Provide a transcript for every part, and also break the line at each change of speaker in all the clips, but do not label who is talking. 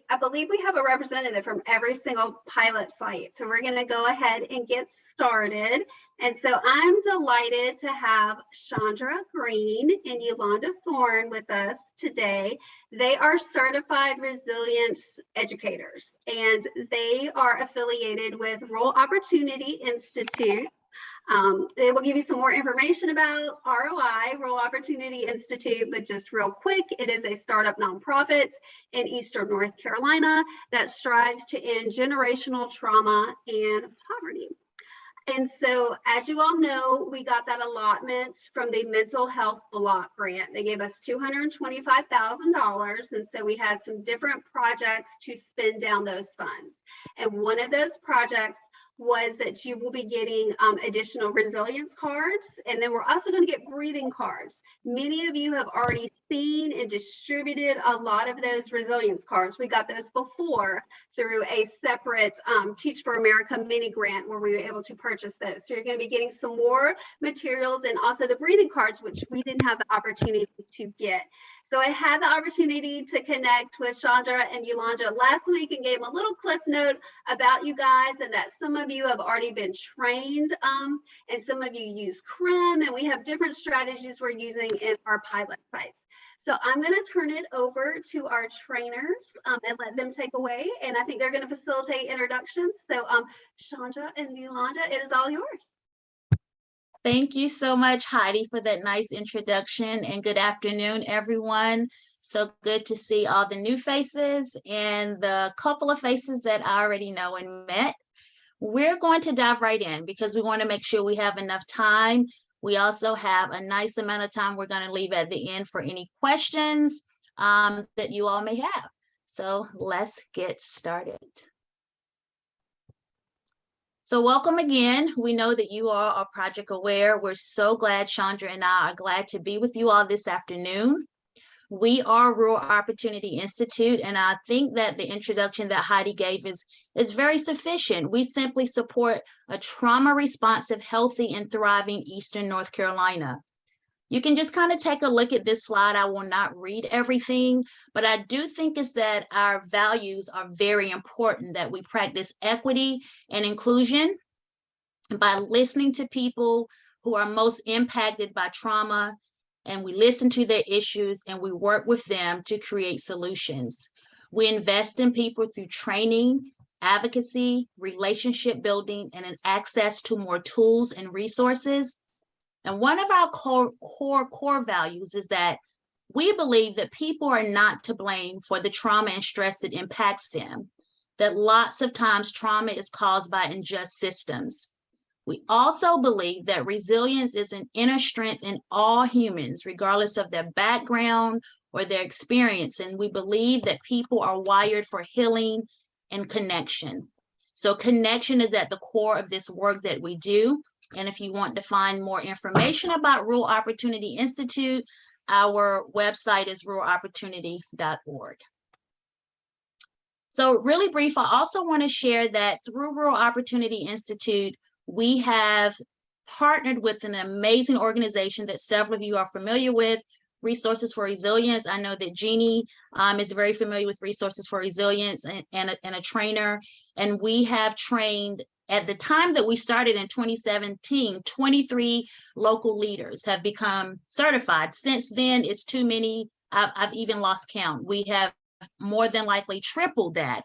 I believe we have a representative from every single pilot site. So we're going to go ahead and get started. And so I'm delighted to have Chandra Green and Yolanda Thorne with us today. They are certified resilience educators, and they are affiliated with Rural Opportunity Institute. They will give you some more information about ROI, Rural Opportunity Institute, but just real quick, it is a startup nonprofit in Eastern North Carolina that strives to end generational trauma and poverty. And so, as you all know, we got that allotment from the Mental Health Block Grant. They gave us $225,000. And so we had some different projects to spend down those funds. And one of those projects was that you will be getting additional resilience cards, and then we're also going to get breathing cards. Many of you have already seen and distributed a lot of those resilience cards. We got those before through a separate Teach for America mini grant where we were able to purchase those. So you're going to be getting some more materials and also the breathing cards, which we didn't have the opportunity to get. So I had the opportunity to connect with Chandra and Yolanda last week and gave them a little cliff note about you guys, and that some of you have already been trained and some of you use CRIM, and we have different strategies we're using in our pilot sites. So I'm going to turn it over to our trainers and let them take away, and I think they're going to facilitate introductions. So Chandra and Yolanda, it is all yours.
Thank you so much, Heidi, for that nice introduction, and good afternoon, everyone. So good to see all the new faces and the couple of faces that I already know and met. We're going to dive right in because we want to make sure we have enough time. We also have a nice amount of time we're going to leave at the end for any questions that you all may have. So let's get started. So welcome again. We know that you all are project aware. We're so glad, Chandra and I are glad to be with you all this afternoon. We are Rural Opportunity Institute, and I think that the introduction that Heidi gave is very sufficient. We simply support a trauma-responsive, healthy, and thriving Eastern North Carolina. You can just kind of take a look at this slide. I will not read everything, but I do think is that our values are very important, that we practice equity and inclusion by listening to people who are most impacted by trauma, and we listen to their issues and we work with them to create solutions. We invest in people through training, advocacy, relationship building, and an access to more tools and resources. And one of our core values is that we believe that people are not to blame for the trauma and stress that impacts them, that lots of times trauma is caused by unjust systems. We also believe that resilience is an inner strength in all humans, regardless of their background or their experience. And we believe that people are wired for healing and connection. So connection is at the core of this work that we do. And if you want to find more information about Rural Opportunity Institute, our website is ruralopportunity.org. So really brief, I also want to share that through Rural Opportunity Institute, we have partnered with an amazing organization that several of you are familiar with, Resources for Resilience. I know that Jeannie is very familiar with Resources for Resilience and a trainer. And we have trained, at the time that we started in 2017, 23 local leaders have become certified. Since then, it's too many. I've even lost count. We have more than likely tripled that.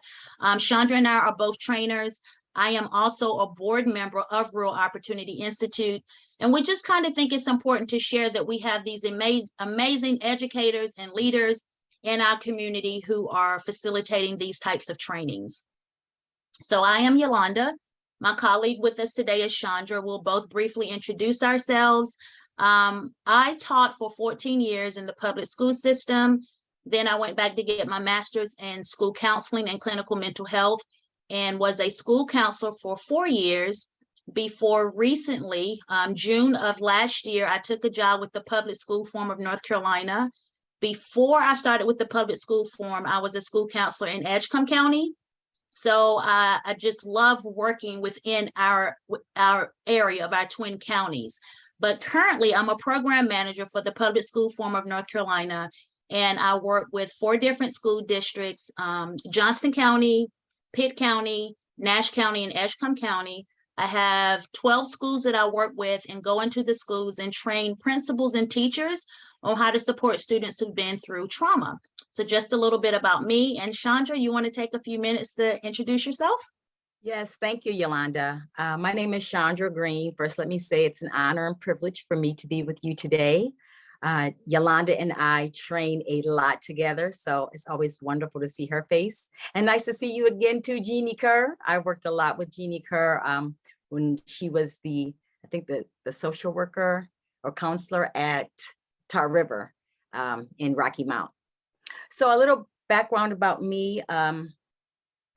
Chandra and I are both trainers. I am also a board member of Rural Opportunity Institute. And we just kind of think it's important to share that we have these amazing educators and leaders in our community who are facilitating these types of trainings. So I am Yolanda. My colleague with us today is Chandra. We'll both briefly introduce ourselves. I taught for 14 years in the public school system. Then I went back to get my master's in school counseling and clinical mental health, and was a school counselor for 4 years before recently, June of last year, I took a job with the Public School Forum of North Carolina. Before I started with the Public School Forum, I was a school counselor in Edgecombe County. So I just love working within our area of our twin counties. But currently, I'm a program manager for the Public School Forum of North Carolina, and I work with 4 different school districts, Johnston County, Pitt County, Nash County, and Edgecombe County. I have 12 schools that I work with and go into the schools and train principals and teachers on how to support students who've been through trauma. So just a little bit about me. And Chandra, you want to take a few minutes to introduce yourself?
Yes, thank you, Yolanda. My name is Chandra Green. First, let me say it's an honor and privilege for me to be with you today. Yolanda and I train a lot together, so it's always wonderful to see her face. And nice to see you again too, Jeannie Kerr. I worked a lot with Jeannie Kerr when she was I think the social worker or counselor at Tar River in Rocky Mount. So a little background about me.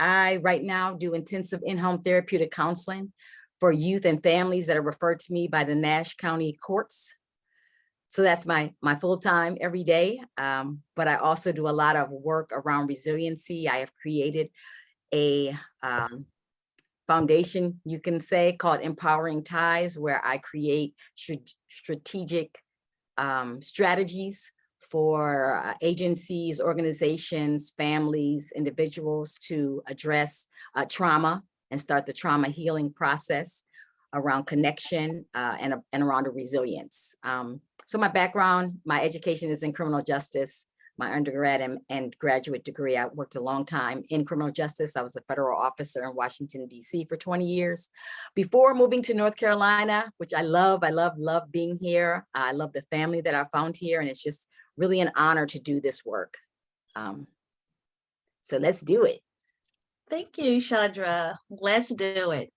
I right now do intensive in-home therapeutic counseling for youth and families that are referred to me by the Nash County courts. So that's my full-time every day. But I also do a lot of work around resiliency. I have created a foundation, you can say, called Empowering Ties, where I create strategic strategies for agencies, organizations, families, individuals to address trauma and start the trauma healing process around connection and around the resilience. So my background, my education is in criminal justice. My undergrad and graduate degree, I worked a long time in criminal justice. I was a federal officer in Washington, D.C. for 20 years. Before moving to North Carolina, which I love being here. I love the family that I found here, and it's just really an honor to do this work. So let's do it.
Thank you, Chandra. Let's do it.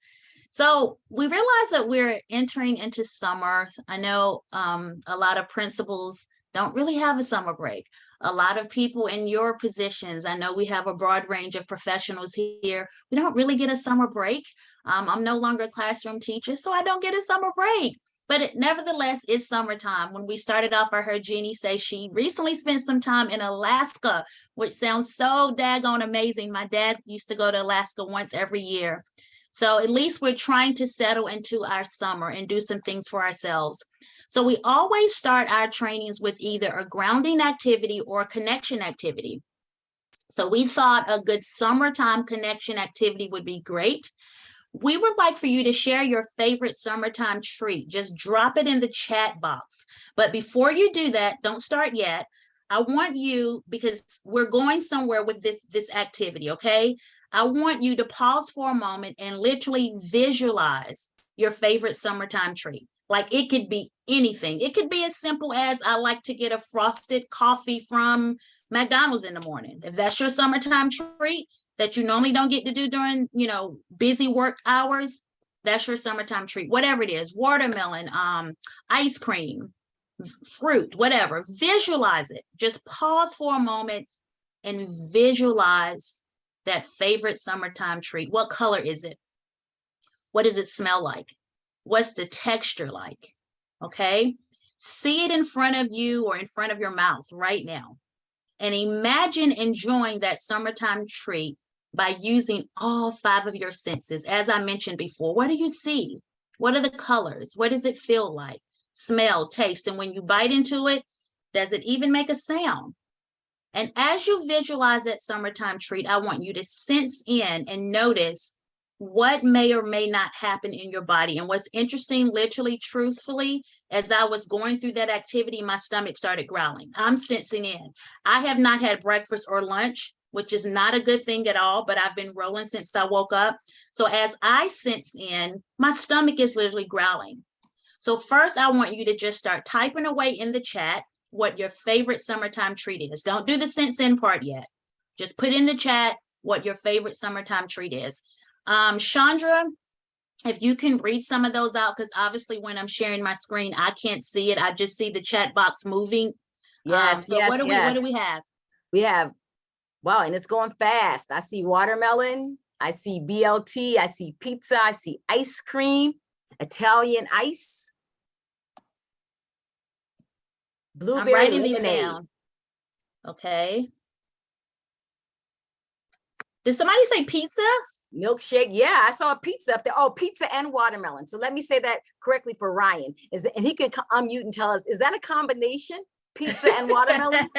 So we realize that we're entering into summer. I know a lot of principals don't really have a summer break. A lot of people in your positions, I know we have a broad range of professionals here. We don't really get a summer break. I'm no longer a classroom teacher, so I don't get a summer break. But it nevertheless is summertime. When we started off, I heard Jeannie say she recently spent some time in Alaska, which sounds so daggone amazing. My dad used to go to Alaska once every year. So at least we're trying to settle into our summer and do some things for ourselves. So we always start our trainings with either a grounding activity or a connection activity. So we thought a good summertime connection activity would be great. We would like for you to share your favorite summertime treat. Just drop it in the chat box. But before you do that, don't start yet. I want you, because we're going somewhere with this activity, okay? I want you to pause for a moment and literally visualize your favorite summertime treat. Like it could be anything. It could be as simple as I like to get a frosted coffee from McDonald's in the morning. If that's your summertime treat that you normally don't get to do during, busy work hours, that's your summertime treat. Whatever it is, watermelon, ice cream, fruit, whatever. Visualize it. Just pause for a moment and visualize that favorite summertime treat. What color is it? What does it smell like? What's the texture like? Okay. See it in front of you or in front of your mouth right now. And imagine enjoying that summertime treat by using all 5 of your senses. As I mentioned before, what do you see? What are the colors? What does it feel like? Smell, taste. And when you bite into it, does it even make a sound? And as you visualize that summertime treat, I want you to sense in and notice what may or may not happen in your body. And what's interesting, literally, truthfully, as I was going through that activity, my stomach started growling. I'm sensing in. I have not had breakfast or lunch, which is not a good thing at all, but I've been rolling since I woke up. So as I sense in, my stomach is literally growling. So first, I want you to just start typing away in the chat what your favorite summertime treat is. Don't do the sense in part yet. Just put in the chat what your favorite summertime treat is. Chandra, if you can read some of those out, because obviously when I'm sharing my screen, I can't see it. I just see the chat box moving.
Yes,
so what do we have?
We have, wow, and it's going fast. I see watermelon, I see BLT, I see pizza, I see ice cream, Italian ice, blueberry
I'm writing these
lemonade.
down. Okay. Did somebody say pizza?
Milkshake, yeah, I saw a pizza up there. Oh, pizza and watermelon. So let me say that correctly for Ryan. And he could unmute and tell us, is that a combination? pizza and watermelon?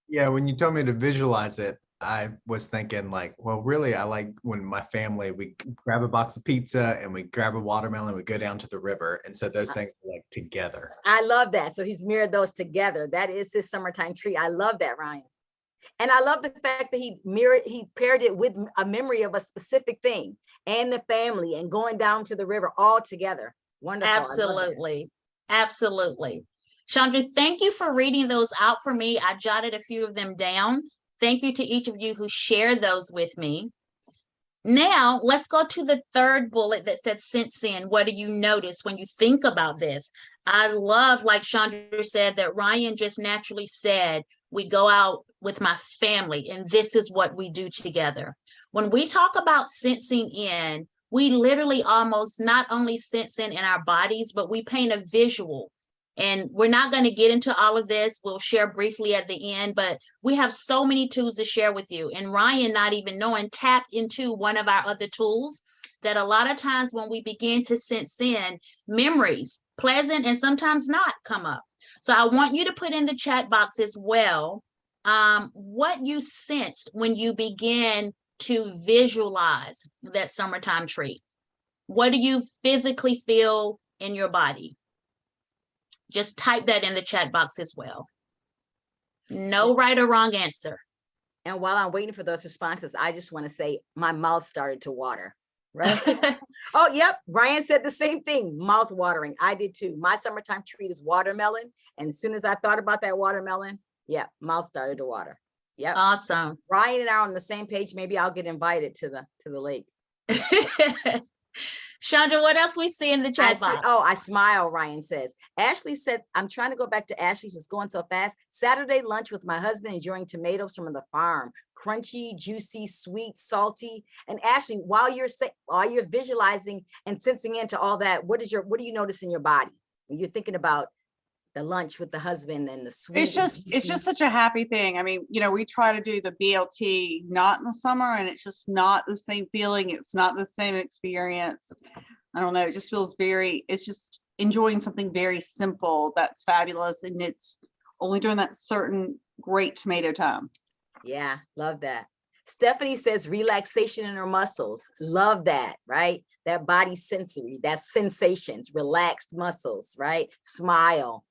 Yeah, when you told me to visualize it, I was thinking like, well, really, I like when my family, we grab a box of pizza and we grab a watermelon, we go down to the river. And so those things are like together.
I love that. So he's mirrored those together. That is his summertime treat. I love that, Ryan. And I love the fact that he paired it with a memory of a specific thing and the family and going down to the river all together. Wonderful.
Absolutely. Absolutely. Chandra, thank you for reading those out for me. I jotted a few of them down. Thank you to each of you who shared those with me. Now, let's go to the third bullet that said sense in. What do you notice when you think about this? I love, like Chandra said, that Ryan just naturally said, we go out with my family and this is what we do together. When we talk about sensing in, we literally almost not only sense in our bodies, but we paint a visual. And we're not going to get into all of this. We'll share briefly at the end, but we have so many tools to share with you. And Ryan, not even knowing, tapped into one of our other tools that a lot of times when we begin to sense in, memories, pleasant and sometimes not, come up. So I want you to put in the chat box as well what you sensed when you begin to visualize that summertime treat. What do you physically feel in your body? Just type that in the chat box as well. No right or wrong answer.
And while I'm waiting for those responses, I just want to say my mouth started to water, right? Oh, yep. Ryan said the same thing, mouth watering. I did too. My summertime treat is watermelon. And as soon as I thought about that watermelon, yeah, mouth started to water. Yep.
Awesome.
Ryan and I are on the same page. Maybe I'll get invited to the lake.
Chandra, what else we see in the chat box?
I smile, Ryan says. Ashley said, I'm trying to go back to Ashley's, it's going so fast. Saturday lunch with my husband, enjoying tomatoes from the farm. Crunchy, juicy, sweet, salty. And Ashley, while you're visualizing and sensing into all that, what do you notice in your body when you're thinking about the lunch with the husband and the sweet?
It's just such a happy thing. I mean, we try to do the BLT not in the summer, and it's just not the same feeling. It's not the same experience. I don't know. It just feels it's just enjoying something very simple. That's fabulous. And it's only during that certain great tomato time.
Yeah. Love that. Stephanie says relaxation in her muscles. Love that, right? That body sensory, that sensations, relaxed muscles, right? Smile.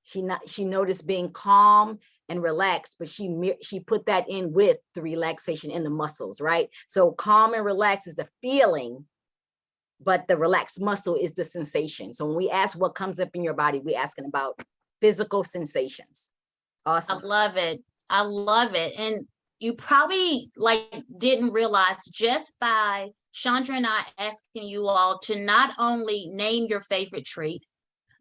She noticed being calm and relaxed, but she put that in with the relaxation in the muscles, right? So calm and relaxed is the feeling, but the relaxed muscle is the sensation. So when we ask what comes up in your body, we're asking about physical sensations. Awesome.
I love it. I love it. And you probably didn't realize just by Chandra and I asking you all to not only name your favorite treat,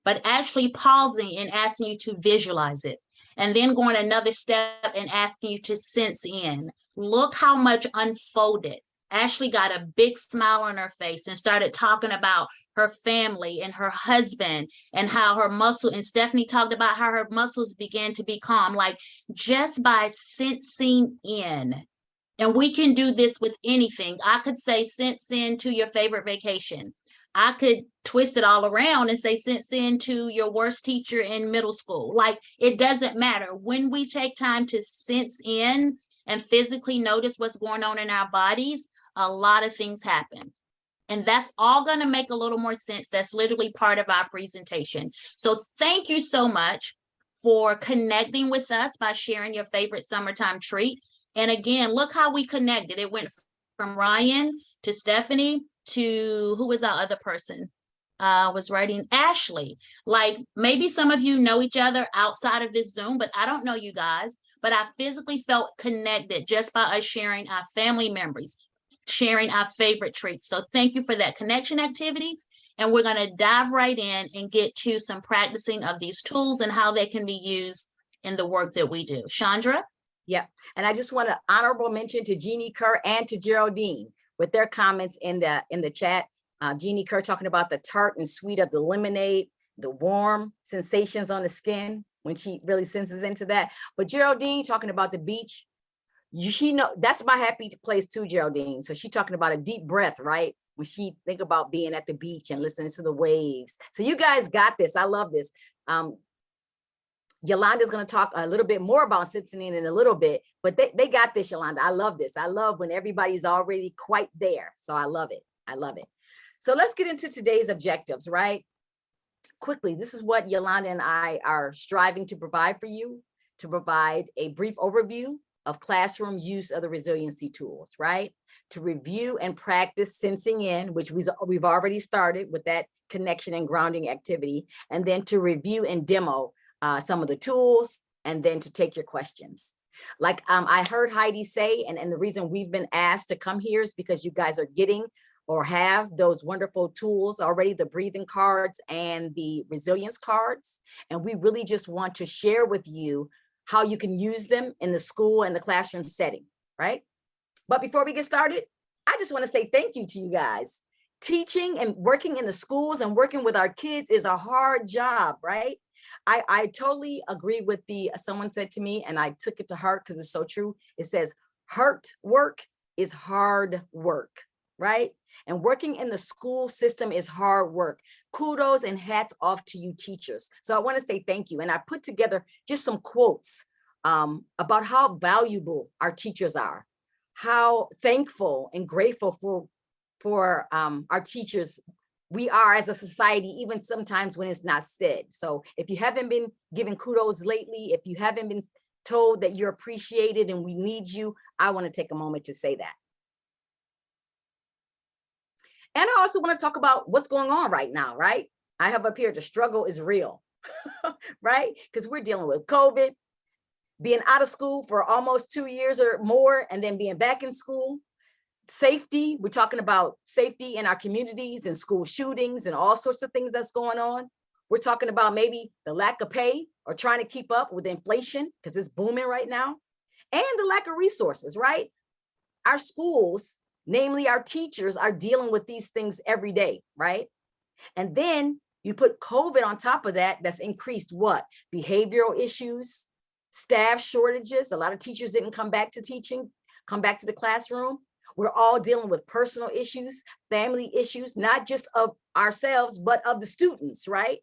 but actually pausing and asking you to visualize it, and then going another step and asking you to sense in. Look how much unfolded. Ashley got a big smile on her face and started talking about her family and her husband and how and Stephanie talked about how her muscles began to be calm, just by sensing in. And we can do this with anything. I could say sense in to your favorite vacation. I could twist it all around and say sense into your worst teacher in middle school. It doesn't matter. When we take time to sense in and physically notice what's going on in our bodies, a lot of things happen. And that's all going to make a little more sense. That's literally part of our presentation. So thank you so much for connecting with us by sharing your favorite summertime treat. And again, look how we connected. It went from Ryan to Stephanie to who was our other person was writing? Ashley. Maybe some of you know each other outside of this Zoom, but I don't know you guys, but I physically felt connected just by us sharing our family memories, sharing our favorite treats. So thank you for that connection activity. And we're going to dive right in and get to some practicing of these tools and how they can be used in the work that we do. Chandra?
Yep. And I just want to honorable mention to Jeannie Kerr and to Geraldine with their comments in the chat. Jeannie Kerr talking about the tart and sweet of the lemonade, the warm sensations on the skin when she really senses into that. But Geraldine talking about the beach. She know that's my happy place too, Geraldine. So she talking about a deep breath, right? When she think about being at the beach and listening to the waves. So you guys got this. I love this. Yolanda's going to talk a little bit more about sensitivity in a little bit, but they got this, Yolanda. I love this. I love when everybody's already quite there. So I love it. I love it. So let's get into today's objectives, right? Quickly, this is what Yolanda and I are striving to provide for you, to provide a brief overview of classroom use of the resiliency tools, right? To review and practice sensing in, which we've already started with that connection and grounding activity, and then to review and demo some of the tools, and then to take your questions. Like I heard Heidi say, and the reason we've been asked to come here is because you guys are getting or have those wonderful tools already, the breathing cards and the resilience cards. And we really just want to share with you how you can use them in the school and the classroom setting, right? But before we get started, I just want to say thank you to you guys. Teaching and working in the schools and working with our kids is a hard job, right? I totally agree with someone said to me, and I took it to heart because it's so true. It says, hard work is hard work, right? And working in the school system is hard work. Kudos and hats off to you teachers. So I want to say thank you. And I put together just some quotes about how valuable our teachers are, how thankful and grateful for our teachers we are as a society, even sometimes when it's not said. So if you haven't been given kudos lately, if you haven't been told that you're appreciated and we need you, I want to take a moment to say that. And I also want to talk about what's going on right now, right? I have up here, the struggle is real, right? Because we're dealing with COVID, being out of school for almost 2 years or more, and then being back in school. Safety, we're talking about safety in our communities and school shootings and all sorts of things that's going on. We're talking about maybe the lack of pay or trying to keep up with inflation because it's booming right now, and the lack of resources, right? Our schools, namely our teachers, are dealing with these things every day, right? And then you put COVID on top of that, that's increased what? Behavioral issues, staff shortages. A lot of teachers didn't come back to teaching, come back to the classroom. We're all dealing with personal issues, family issues, not just of ourselves, but of the students, right?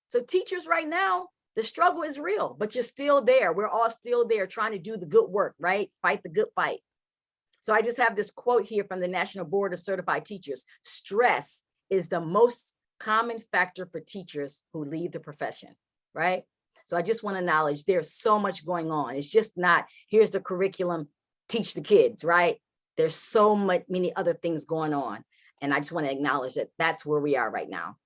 So teachers right now, the struggle is real, but you're still there. We're all still there trying to do the good work, right? Fight the good fight. So I just have this quote here from the National Board of Certified Teachers. Stress is the most common factor for teachers who leave the profession, right? So I just want to acknowledge there's so much going on. It's just not, here's the curriculum, teach the kids, right? There's so many other things going on. And I just want to acknowledge that that's where we are right now.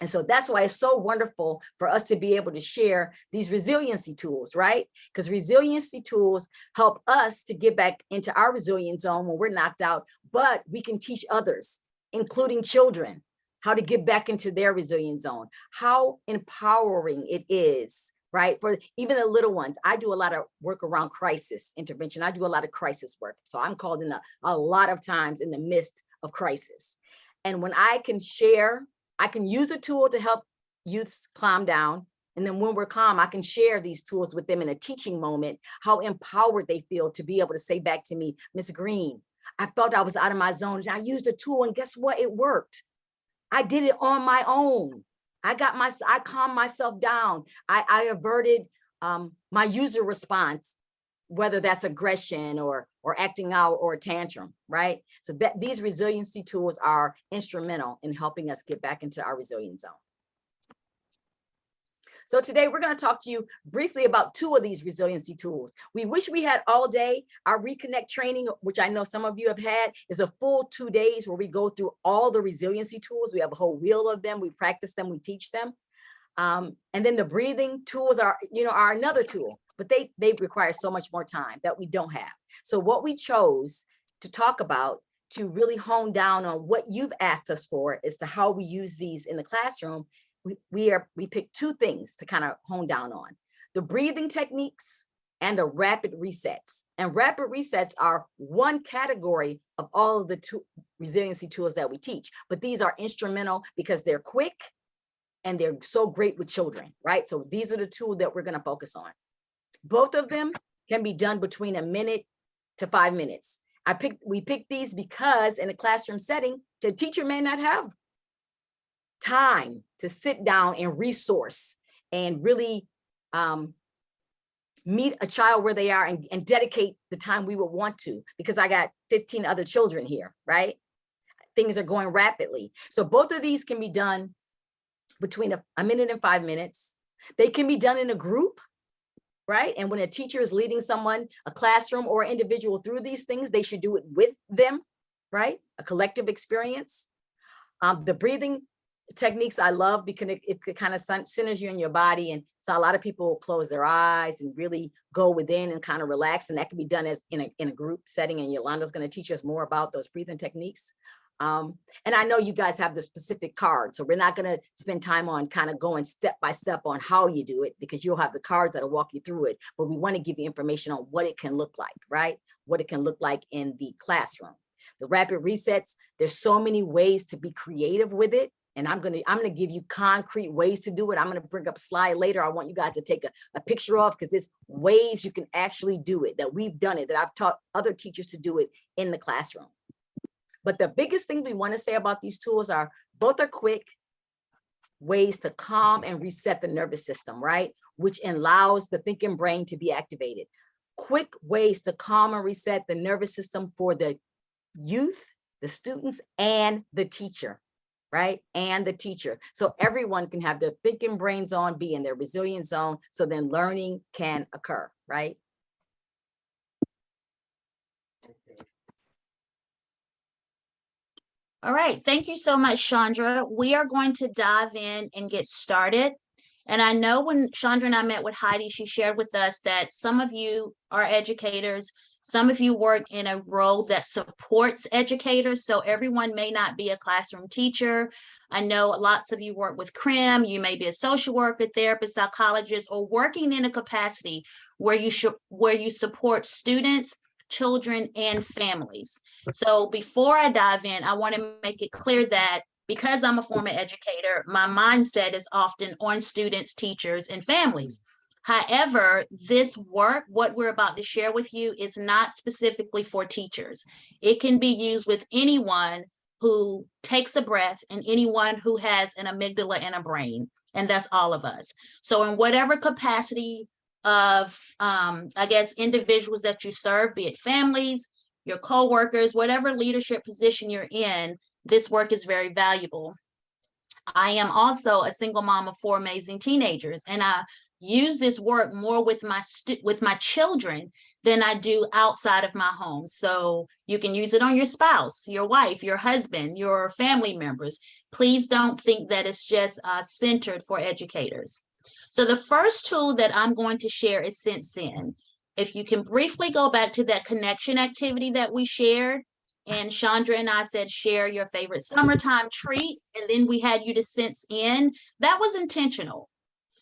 And so that's why it's so wonderful for us to be able to share these resiliency tools, right? Because resiliency tools help us to get back into our resilient zone when we're knocked out, but we can teach others, including children, how to get back into their resilient zone, how empowering it is, right? For even the little ones. I do a lot of work around crisis intervention. I do a lot of crisis work. So I'm called in a lot of times in the midst of crisis. And when I can share, I can use a tool to help youths calm down. And then when we're calm, I can share these tools with them in a teaching moment, how empowered they feel to be able to say back to me, Ms. Green, I felt I was out of my zone and I used a tool and guess what? It worked. I did it on my own. I calmed myself down. I averted my user response, whether that's aggression or acting out or a tantrum, right? So that these resiliency tools are instrumental in helping us get back into our resilient zone. So today we're going to talk to you briefly about 2 of these resiliency tools. We wish we had all day. Our Reconnect training, which I know some of you have had, is a full 2 days where we go through all the resiliency tools. We have a whole wheel of them. We practice them, we teach them. And then the breathing tools are another tool, but they require so much more time that we don't have. So what we chose to talk about, to really hone down on what you've asked us for, is to how we use these in the classroom. We picked 2 things to kind of hone down on: the breathing techniques and the rapid resets. And rapid resets are one category of all of the resiliency tools that we teach, but these are instrumental because they're quick and they're so great with children, right? So these are the 2 that we're going to focus on. Both of them can be done between 1 minute to 5 minutes. We picked these because in a classroom setting, the teacher may not have time to sit down and resource and really meet a child where they are and dedicate the time we would want to, because I got 15 other children here, right? Things are going rapidly. So both of these can be done between a minute and 5 minutes. They can be done in a group, right? And when a teacher is leading someone, a classroom or an individual through these things, they should do it with them, right? A collective experience. The breathing techniques I love because it kind of centers you in your body. And so a lot of people close their eyes and really go within and kind of relax. And that can be done as in a group setting. And Yolanda's going to teach us more about those breathing techniques. And I know you guys have the specific cards, so we're not going to spend time on kind of going step by step on how you do it, because you'll have the cards that'll walk you through it. But we want to give you information on what it can look like, right? What it can look like in the classroom. The rapid resets, there's so many ways to be creative with it. And I'm gonna give you concrete ways to do it. I'm gonna bring up a slide later. I want you guys to take a picture of, because there's ways you can actually do it, that we've done it, that I've taught other teachers to do it in the classroom. But the biggest thing we want to say about these tools are both are quick ways to calm and reset the nervous system, right? Which allows the thinking brain to be activated. Quick ways to calm and reset the nervous system for the youth, the students, and the teacher, right? And the teacher. So everyone can have their thinking brains on, be in their resilience zone, so then learning can occur, right?
All right, thank you so much, Chandra. We are going to dive in and get started. And I know when Chandra and I met with Heidi, she shared with us that some of you are educators, some of you work in a role that supports educators. So everyone may not be a classroom teacher. I know lots of you work with CRIM, you may be a social worker, therapist, psychologist, or working in a capacity where you support students, children, and families. So before I dive in, I want to make it clear that because I'm a former educator, my mindset is often on students, teachers, and families. However, this work, what we're about to share with you, is not specifically for teachers. It can be used with anyone who takes a breath and anyone who has an amygdala and a brain, and that's all of us. So in whatever capacity of, I guess, individuals that you serve, be it families, your coworkers, whatever leadership position you're in, this work is very valuable. I am also a single mom of 4 amazing teenagers, and I use this work more with my children than I do outside of my home. So you can use it on your spouse, your wife, your husband, your family members. Please don't think that it's just centered for educators. So the first tool that I'm going to share is Sense In. If you can briefly go back to that connection activity that we shared, and Chandra and I said, share your favorite summertime treat, and then we had you to sense in, that was intentional.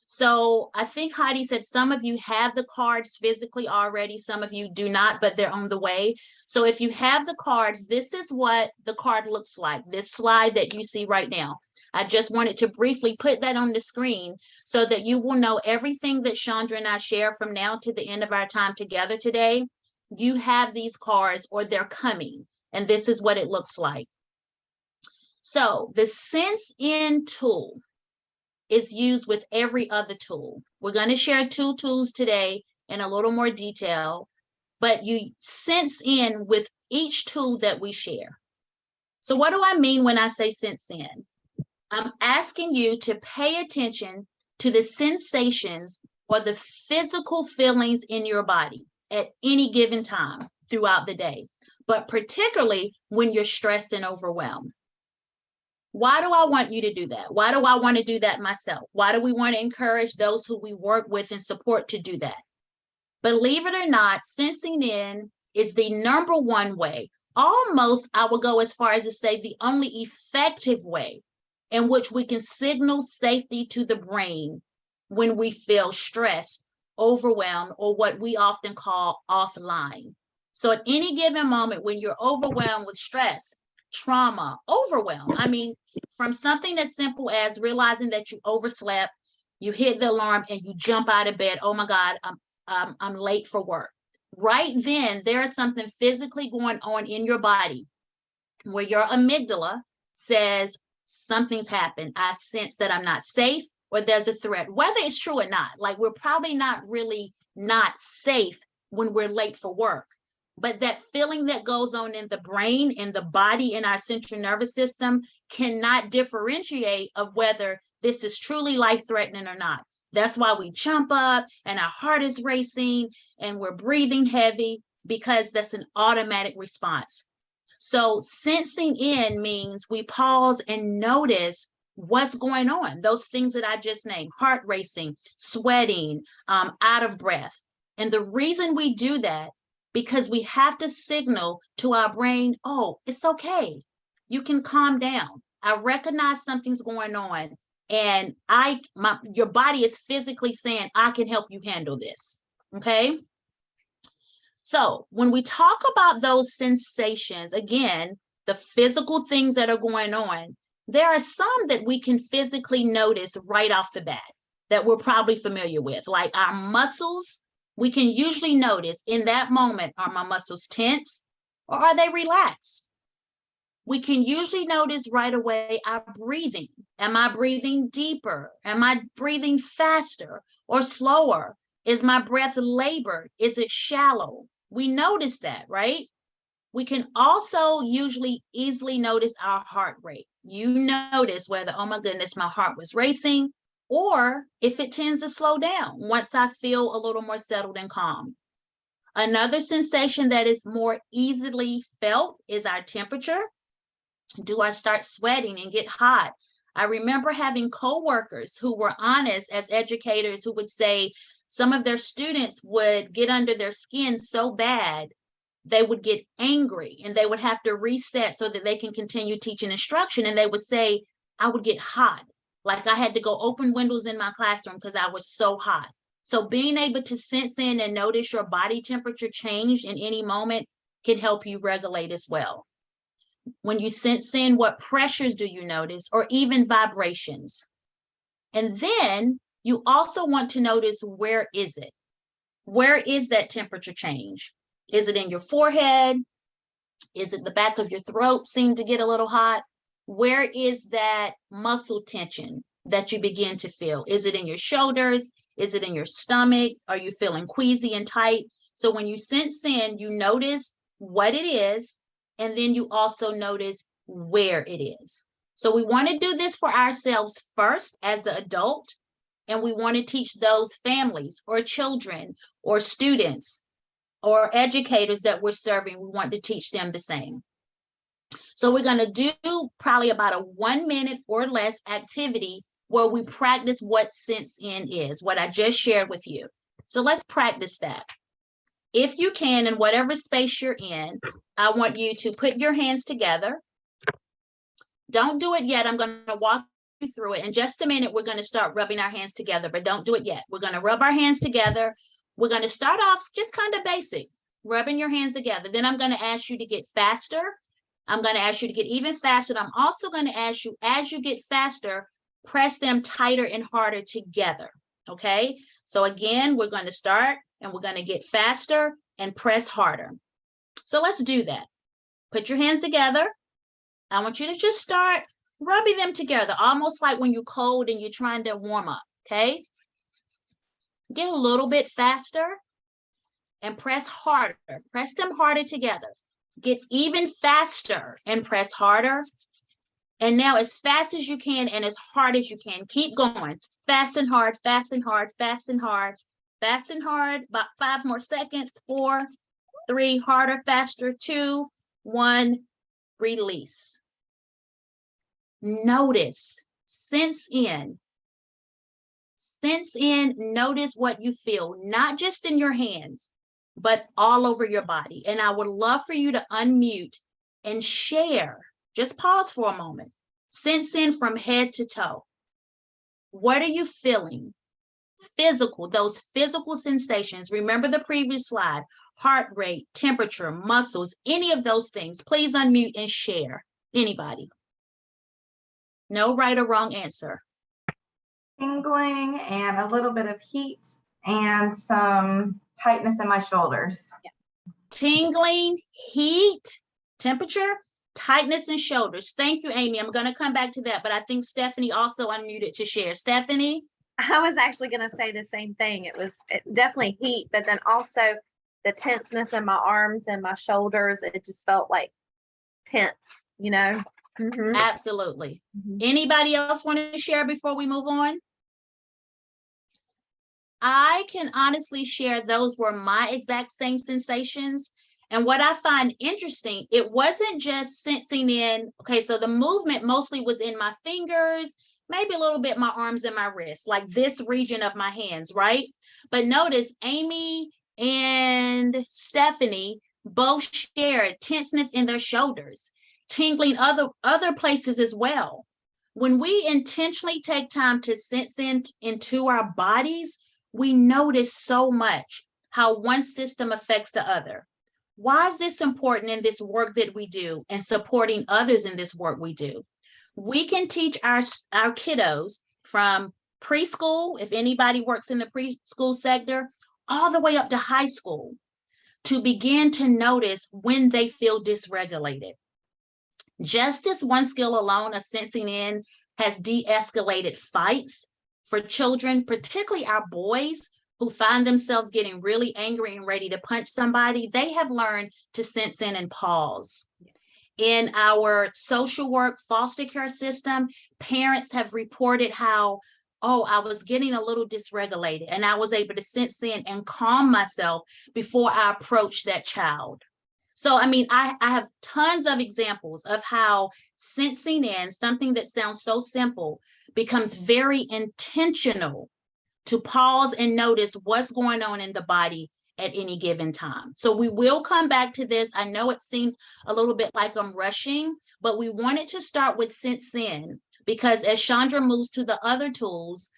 So I think Heidi said some of you have the cards physically already, some of you do not, but they're on the way. So if you have the cards, this is what the card looks like, this slide that you see right now. I just wanted to briefly put that on the screen so that you will know everything that Chandra and I share from now to the end of our time together today. You have these cards, or they're coming, and this is what it looks like. So the Sense In tool is used with every other tool. We're going to share 2 tools today in a little more detail, but you sense in with each tool that we share. So what do I mean when I say sense in? I'm asking you to pay attention to the sensations or the physical feelings in your body at any given time throughout the day, but particularly when you're stressed and overwhelmed. Why do I want you to do that? Why do I want to do that myself? Why do we want to encourage those who we work with and support to do that? Believe it or not, sensing in is the #1 way, almost I will go as far as to say the only effective way in which we can signal safety to the brain when we feel stressed, overwhelmed, or what we often call offline. So at any given moment when you're overwhelmed with stress, trauma, overwhelm, I mean, from something as simple as realizing that you overslept, you hit the alarm and you jump out of bed, oh my God, I'm late for work. Right then, there is something physically going on in your body where your amygdala says, something's happened. I sense that I'm not safe. or there's a threat, whether it's true or not. Like, we're probably not safe when we're late for work. But that feeling that goes on in the brain, in the body, in our central nervous system cannot differentiate of whether this is truly life-threatening or not. That's why we jump up and our heart is racing and we're breathing heavy, because that's an automatic response. So sensing in means we pause and notice what's going on. Those things that I just named: heart racing, sweating, out of breath. And the reason we do that, because we have to signal to our brain, oh, it's okay. You can calm down. I recognize something's going on, and your body is physically saying, I can help you handle this. Okay. So when we talk about those sensations, again, the physical things that are going on, there are some that we can physically notice right off the bat that we're probably familiar with, like our muscles. We can usually notice in that moment, are my muscles tense or are they relaxed? We can usually notice right away our breathing. Am I breathing deeper? Am I breathing faster or slower? Is my breath labored? Is it shallow? We notice that, right? We can also usually easily notice our heart rate. You notice whether, oh my goodness, my heart was racing, or if it tends to slow down once I feel a little more settled and calm. Another sensation that is more easily felt is our temperature. Do I start sweating and get hot? I remember having coworkers who were honest as educators who would say some of their students would get under their skin so bad they would get angry and they would have to reset so that they can continue teaching instruction. And they would say, I would get hot. Like I had to go open windows in my classroom because I was so hot. So being able to sense in and notice your body temperature change in any moment can help you regulate as well. When you sense in, what pressures do you notice, or even vibrations? And then you also want to notice, where is it? Where is that temperature change? Is it in your forehead? Is it the back of your throat seem to get a little hot? Where is that muscle tension that you begin to feel? Is it in your shoulders? Is it in your stomach? Are you feeling queasy and tight? So when you sense in, you notice what it is, and then you also notice where it is. So we want to do this for ourselves first as the adult, and we want to teach those families or children or students or educators that we're serving. We want to teach them the same. So we're going to do probably about a 1 minute or less activity where we practice what sense in is, what I just shared with you. So let's practice that. If you can, in whatever space you're in, I want you to put your hands together. Don't do it yet. I'm going to walk you through it. In just a minute, we're going to start rubbing our hands together, but don't do it yet. We're going to rub our hands together. We're going to start off just kind of basic, rubbing your hands together. Then I'm going to ask you to get faster. I'm going to ask you to get even faster. And I'm also going to ask you, as you get faster, press them tighter and harder together. Okay. So again, we're going to start and we're going to get faster and press harder. So let's do that. Put your hands together. I want you to just start rubbing them together, almost like when you're cold and you're trying to warm up. Okay. Get a little bit faster and press harder. Press them harder together. Get even faster and press harder. And now as fast as you can and as hard as you can, keep going. Fast and hard, fast and hard, fast and hard, fast and hard. About 5 more seconds. 4, 3, harder, faster. 2, 1, release. Notice, sense in, notice what you feel, not just in your hands, but all over your body. And I would love for you to unmute and share. Just pause for a moment. Sense in from head to toe. What are you feeling? Physical, those physical sensations. Remember the previous slide, heart rate, temperature, muscles, any of those things. Please unmute and share. Anybody? No right or wrong answer.
Tingling and a little bit of heat and some tightness in my shoulders.
Tingling, heat, temperature, Tightness in shoulders. Thank you, Amy. I'm going to come back to that, but I think Stephanie also unmuted to share. Stephanie?
I was actually going to say the same thing. It was definitely heat, but then also the tenseness in my arms and my shoulders. It just felt like tense, you know? Mhm.
Absolutely.
Mhm.
Anybody else want to share before we move on? I can honestly share those were my exact same sensations. And what I find interesting, it wasn't just sensing in, okay, so the movement mostly was in my fingers, maybe a little bit my arms and my wrists, like this region of my hands, right? But notice Amy and Stephanie both shared tenseness in their shoulders, tingling other places as well. When we intentionally take time to sense into our bodies, we notice so much how one system affects the other. Why is this important in this work that we do and supporting others in this work we do? We can teach our kiddos from preschool, if anybody works in the preschool sector, all the way up to high school to begin to notice when they feel dysregulated. Just this one skill alone of sensing in has de-escalated fights for children, particularly our boys who find themselves getting really angry and ready to punch somebody. They have learned to sense in and pause. In our social work foster care system, parents have reported how, oh, I was getting a little dysregulated and I was able to sense in and calm myself before I approached that child. So, I mean, I have tons of examples of how sensing in something that sounds so simple becomes very intentional to pause and notice what's going on in the body at any given time. So we will come back to this. I know it seems a little bit like I'm rushing, but we wanted to start with sense in because as Chandra moves to the other tools,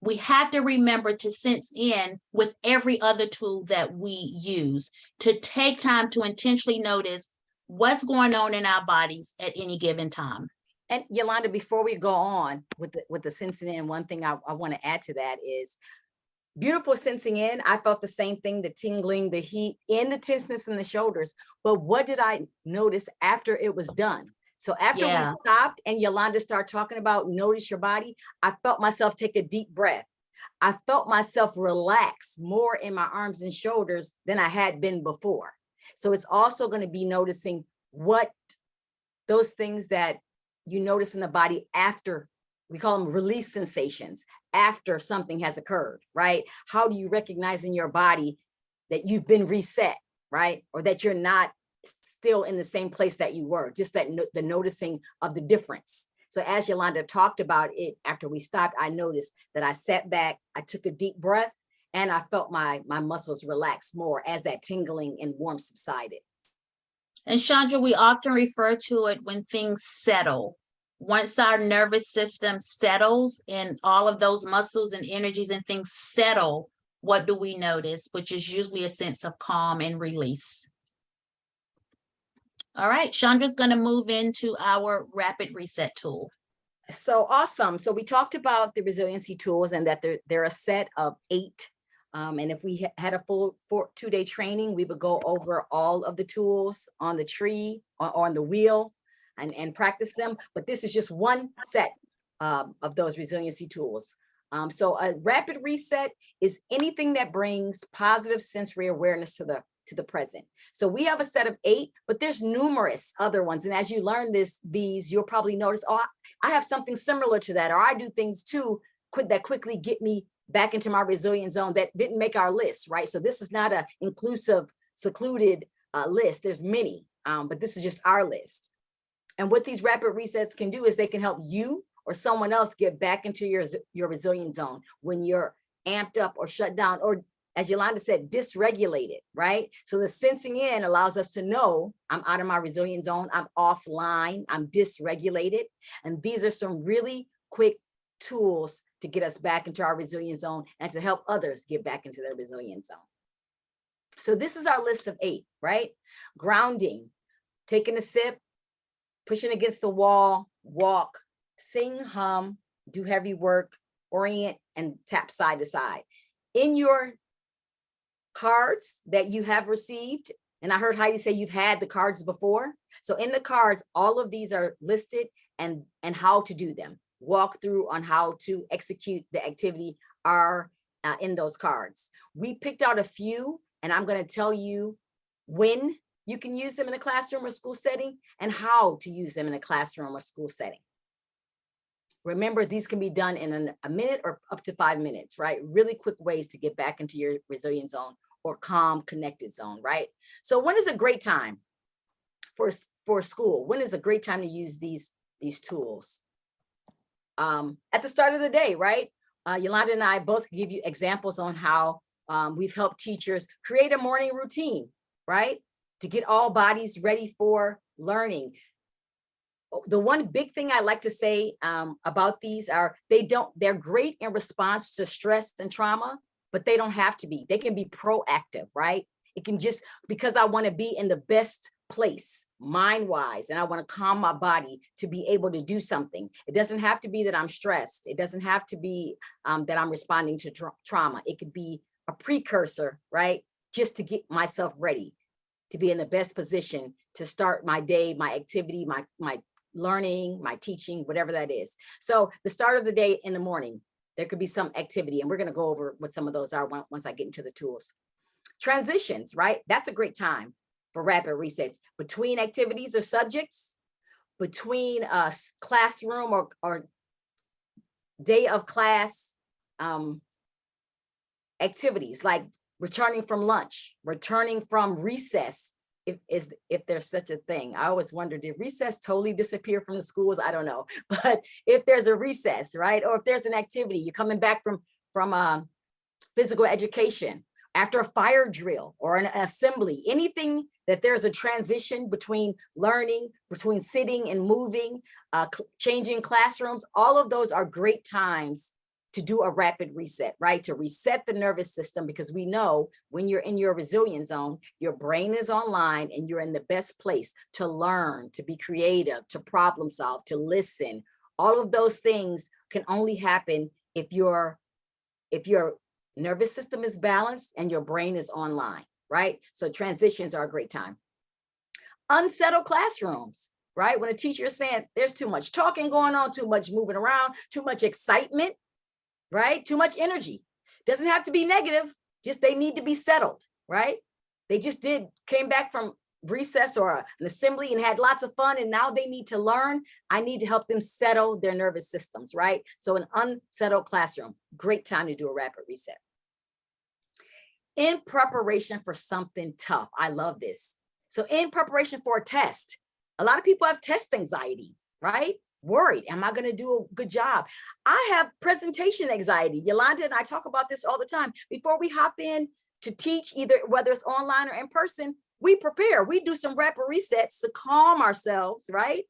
we have to remember to sense in with every other tool that we use, to take time to intentionally notice what's going on in our bodies at any given time.
And Yolanda, before we go on with the sensing in, one thing I want to add to that is beautiful sensing in. I felt the same thing, the tingling, the heat, and the tenseness in the shoulders. But what did I notice after it was done? So after we stopped and Yolanda started talking about notice your body, I felt myself take a deep breath. I felt myself relax more in my arms and shoulders than I had been before. So it's also going to be noticing what those things that you notice in the body after, we call them release sensations, after something has occurred, right? How do you recognize in your body that you've been reset, right? Or that you're not still in the same place that you were, just that the noticing of the difference. So as Yolanda talked about it, after we stopped, I noticed that I sat back, I took a deep breath, and I felt my muscles relax more as that tingling and warmth subsided.
And Chandra, we often refer to it when things settle. Once our nervous system settles and all of those muscles and energies and things settle, what do we notice? Which is usually a sense of calm and release. All right, Chandra's going to move into our rapid reset tool.
So awesome. So we talked about the resiliency tools and that they're a set of 8. And if we had a full 2-day training, we would go over all of the tools on the tree or on the wheel and practice them. But this is just one set of those resiliency tools. So a rapid reset is anything that brings positive sensory awareness to the present. So we have a set of 8, but there's numerous other ones. And as you learn these, you'll probably notice, oh, I have something similar to that, or I do things too that quickly get me back into my resilient zone that didn't make our list, right? So this is not an inclusive, secluded list. There's many, but this is just our list. And what these rapid resets can do is they can help you or someone else get back into your resilient zone when you're amped up or shut down, or as Yolanda said, dysregulated, right? So the sensing in allows us to know I'm out of my resilient zone, I'm offline, I'm dysregulated. And these are some really quick tools to get us back into our resilient zone and to help others get back into their resilient zone. So this is our list of 8, right? Grounding, taking a sip, pushing against the wall, walk, sing, hum, do heavy work, orient, and tap side to side. In your cards that you have received And I heard Heidi say you've had the cards before. So in the cards, all of these are listed and how to do them. Walk through on how to execute the activity are in those cards. We picked out a few, and I'm going to tell you when you can use them in a classroom or school setting and how to use them in a classroom or school setting. Remember, these can be done in a minute or up to 5 minutes, right? Really quick ways to get back into your resilient zone or calm, connected zone, right? So when is a great time for school? When is a great time to use these tools? At the start of the day, right? Yolanda and I both give you examples on how we've helped teachers create a morning routine, right? To get all bodies ready for learning. The one big thing I like to say about these are they're great in response to stress and trauma, but they don't have to be. They can be proactive, right? It can just, because I want to be in the best place mind-wise, and I want to calm my body to be able to do something. It doesn't have to be that I'm stressed. It doesn't have to be that I'm responding to trauma. It could be a precursor, right? Just to get myself ready to be in the best position to start my day, my activity, my learning, my teaching, whatever that is. So the start of the day in the morning, there could be some activity, and we're going to go over what some of those are once I get into the tools. Transitions, right? That's a great time for rapid resets between activities or subjects, between a classroom or day of class activities, like returning from lunch, returning from recess, if there's such a thing. I always wonder, did recess totally disappear from the schools? I don't know. But if there's a recess, right? Or if there's an activity, you're coming back from physical education, after a fire drill or an assembly, anything that there's a transition between learning, between sitting and moving, changing classrooms, all of those are great times to do a rapid reset, right? To reset the nervous system, because we know when you're in your resilience zone, your brain is online and you're in the best place to learn, to be creative, to problem solve, to listen. All of those things can only happen if your nervous system is balanced and your brain is online, right? So transitions are a great time. Unsettled classrooms, right? When a teacher is saying there's too much talking going on, too much moving around, too much excitement, right? Too much energy. Doesn't have to be negative, just they need to be settled, right? They just came back from recess or an assembly and had lots of fun, and now they need to learn. I need to help them settle their nervous systems, right? So an unsettled classroom, great time to do a rapid reset. In preparation for something tough, I love this. So in preparation for a test, a lot of people have test anxiety, right? Worried, am I going to do a good job? I have presentation anxiety. Yolanda and I talk about this all the time. Before we hop in to teach, either whether it's online or in person, we prepare. We do some rapid resets to calm ourselves, right?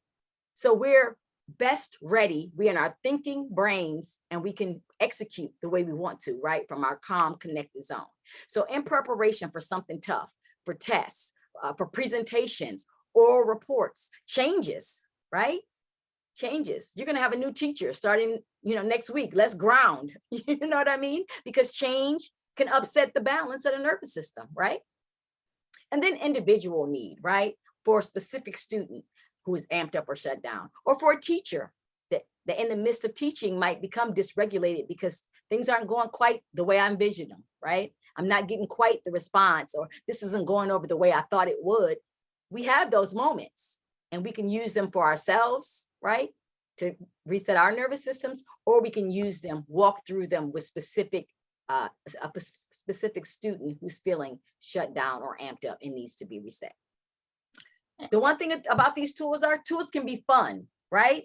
So we're best ready. We're in our thinking brains and we can execute the way we want to, right? From our calm, connected zone. So in preparation for something tough, for tests, for presentations, oral reports, changes, right? Changes. You're going to have a new teacher starting, next week. Let's ground. You know what I mean? Because change can upset the balance of the nervous system, right? And then individual need, right? For a specific student who is amped up or shut down, or for a teacher that in the midst of teaching might become dysregulated because things aren't going quite the way I envisioned them, right? I'm not getting quite the response, or this isn't going over the way I thought it would. We have those moments and we can use them for ourselves, right? To reset our nervous systems, or we can use them, walk through them with a specific student who's feeling shut down or amped up and needs to be reset. The one thing about these tools can be fun, right?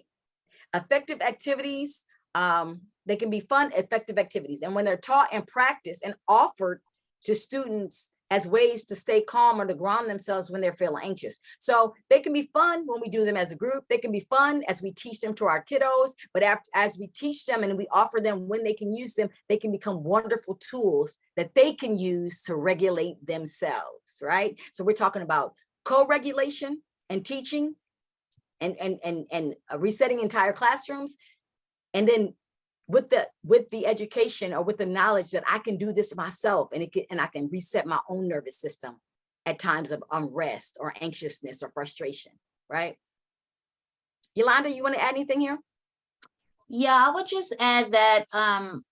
Effective activities, they can be fun, effective activities. And when they're taught and practiced and offered to students as ways to stay calm or to ground themselves when they're feeling anxious. So they can be fun when we do them as a group. They can be fun as we teach them to our kiddos, but as we teach them and we offer them when they can use them, they can become wonderful tools that they can use to regulate themselves, right? So we're talking about co-regulation and teaching and resetting entire classrooms. And then with the education or with the knowledge that I can do this myself and I can reset my own nervous system at times of unrest or anxiousness or frustration, right? Yolanda, you want to add anything here?
Yeah, I would just add that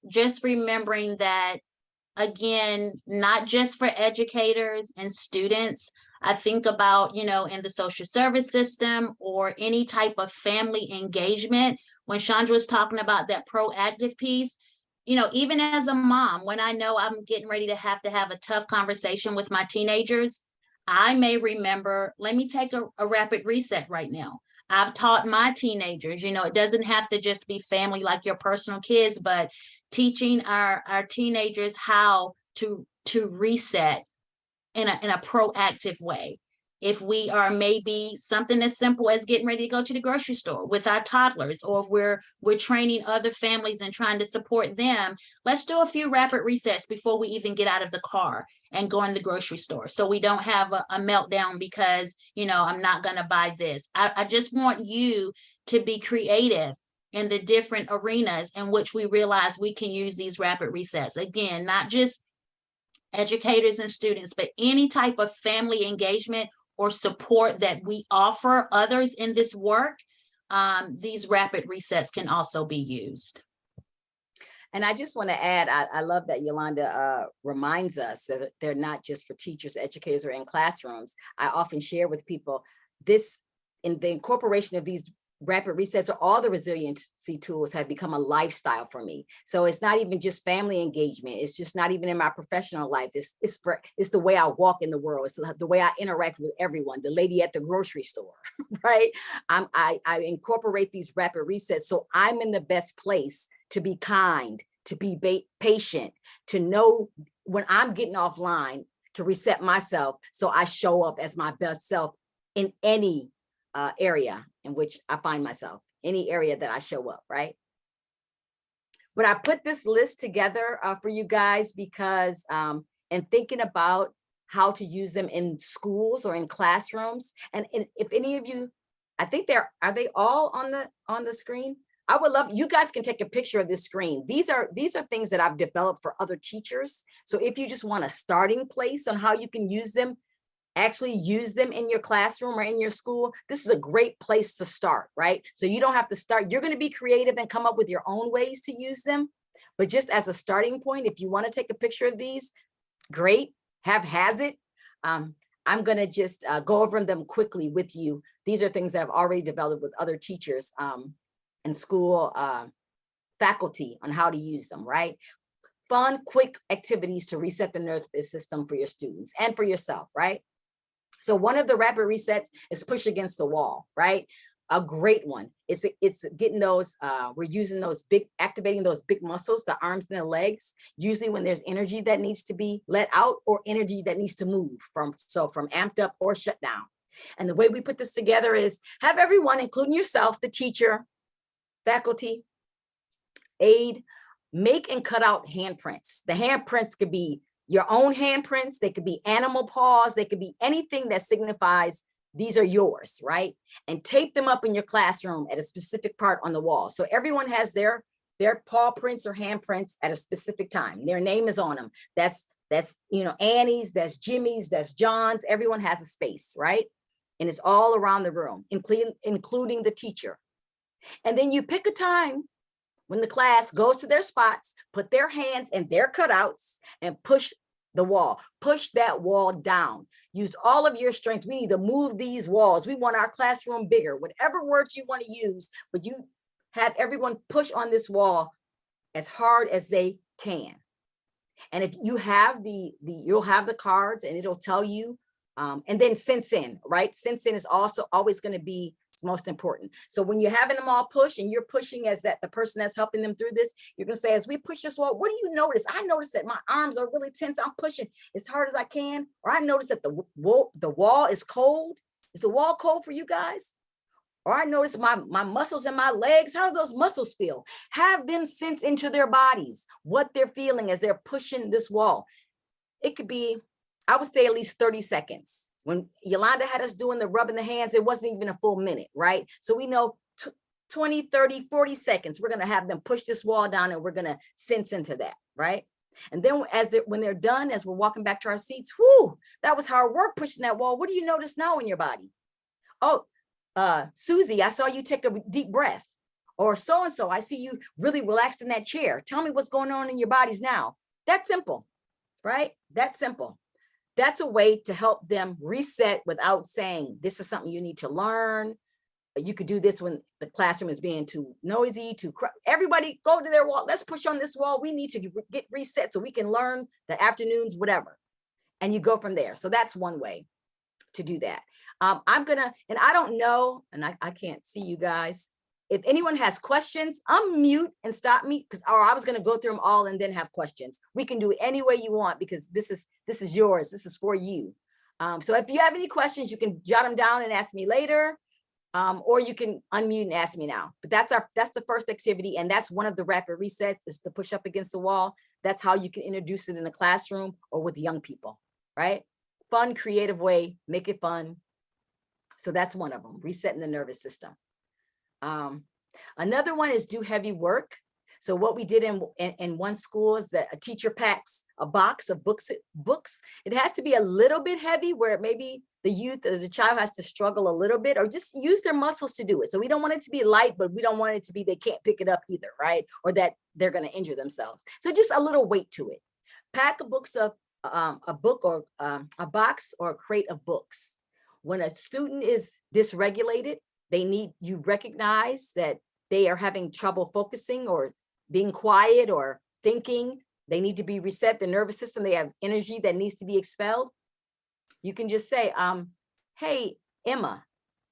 just remembering that, again, not just for educators and students. I think about, in the social service system or any type of family engagement. When Chandra was talking about that proactive piece, even as a mom, when I know I'm getting ready to have a tough conversation with my teenagers, I may remember, let me take a rapid reset right now. I've taught my teenagers, it doesn't have to just be family like your personal kids, but teaching our teenagers how to reset in a proactive way. If we are maybe something as simple as getting ready to go to the grocery store with our toddlers, or if we're training other families and trying to support them, let's do a few rapid resets before we even get out of the car and go in the grocery store, so we don't have a meltdown because I'm not going to buy this. I just want you to be creative in the different arenas in which we realize we can use these rapid resets. Again, not just educators and students, but any type of family engagement or support that we offer others in this work, these rapid resets can also be used.
And I just want to add, I love that Yolanda reminds us that they're not just for teachers, educators, or in classrooms. I often share with people this, in the incorporation of these rapid resets, or all the resiliency tools have become a lifestyle for me. So it's not even just family engagement. It's just not even in my professional life. It's the way I walk in the world. It's the way I interact with everyone, the lady at the grocery store, right? I incorporate these rapid resets. So I'm in the best place to be kind, to be patient, to know when I'm getting offline, to reset myself so I show up as my best self in any area in which I find myself, any area that I show up, right? But I put this list together for you guys because in thinking about how to use them in schools or in classrooms, and if any of you, I think are they all on the screen? I would love, you guys can take a picture of this screen. These are things that I've developed for other teachers. So if you just want a starting place on how you can use them, actually use them in your classroom or in your school, this is a great place to start, right? So you don't have to start, you're going to be creative and come up with your own ways to use them. But just as a starting point, if you want to take a picture of these, great, has it. I'm going to just go over them quickly with you. These are things that I've already developed with other teachers and school faculty on how to use them, right? Fun, quick activities to reset the nervous system for your students and for yourself, right? So one of the rapid resets is push against the wall, right? A great one. It's getting those, we're using those activating those big muscles, the arms and the legs, usually when there's energy that needs to be let out or energy that needs to move from amped up or shut down. And the way we put this together is have everyone, including yourself, the teacher, faculty, aide, make and cut out handprints. The handprints could be your own handprints. They could be animal paws. They could be anything that signifies these are yours, right? And tape them up in your classroom at a specific part on the wall. So everyone has their paw prints or handprints at a specific time. Their name is on them. That's Annie's, that's Jimmy's, that's John's. Everyone has a space, right? And it's all around the room, including the teacher. And then you pick a time when the class goes to their spots, put their hands in their cutouts and push the wall, push that wall down. Use all of your strength. We need to move these walls. We want our classroom bigger, whatever words you want to use, but you have everyone push on this wall as hard as they can. And if you have you'll have the cards and it'll tell you, and then sense in, right? Sense in is also always going to be most important. So when you're having them all push and you're pushing as the person that's helping them through this, you're going to say, as we push this wall, what do you notice? I notice that my arms are really tense. I'm pushing as hard as I can. Or I notice that the wall is cold. Is the wall cold for you guys? Or I notice my muscles in my legs. How do those muscles feel? Have them sense into their bodies, what they're feeling as they're pushing this wall. It could be, I would say, at least 30 seconds. When Yolanda had us doing the rubbing the hands, it wasn't even a full minute, right? So we know 20, 30, 40 seconds, we're going to have them push this wall down and we're going to sense into that, right? And then when they're done, as we're walking back to our seats, whoo, that was hard work pushing that wall. What do you notice now in your body? Oh, Susie, I saw you take a deep breath. Or so-and-so, I see you really relaxed in that chair. Tell me what's going on in your bodies now. That's simple, right? That's simple. That's a way to help them reset without saying, this is something you need to learn. You could do this when the classroom is being too noisy, everybody go to their wall. Let's push on this wall. We need to get reset so we can learn the afternoons, whatever. And you go from there. So that's one way to do that. And I don't know, and I can't see you guys. If anyone has questions, unmute and stop me, or I was going to go through them all and then have questions. We can do it any way you want because this is yours. This is for you. So if you have any questions, you can jot them down and ask me later, or you can unmute and ask me now. But that's the first activity, and that's one of the rapid resets is to push up against the wall. That's how you can introduce it in a classroom or with young people, right? Fun, creative way, make it fun. So that's one of them, resetting the nervous system. Another one is do heavy work. So what we did in one school is that a teacher packs a box of books. It has to be a little bit heavy where maybe the youth as a child has to struggle a little bit or just use their muscles to do it. So we don't want it to be light, but we don't want it to be they can't pick it up either, right? Or that they're going to injure themselves. So just a little weight to it. Pack a box or a box or a crate of books. When a student is dysregulated, you recognize that they are having trouble focusing or being quiet or thinking. They need to be reset, the nervous system. They have energy that needs to be expelled. You can just say, hey, Emma,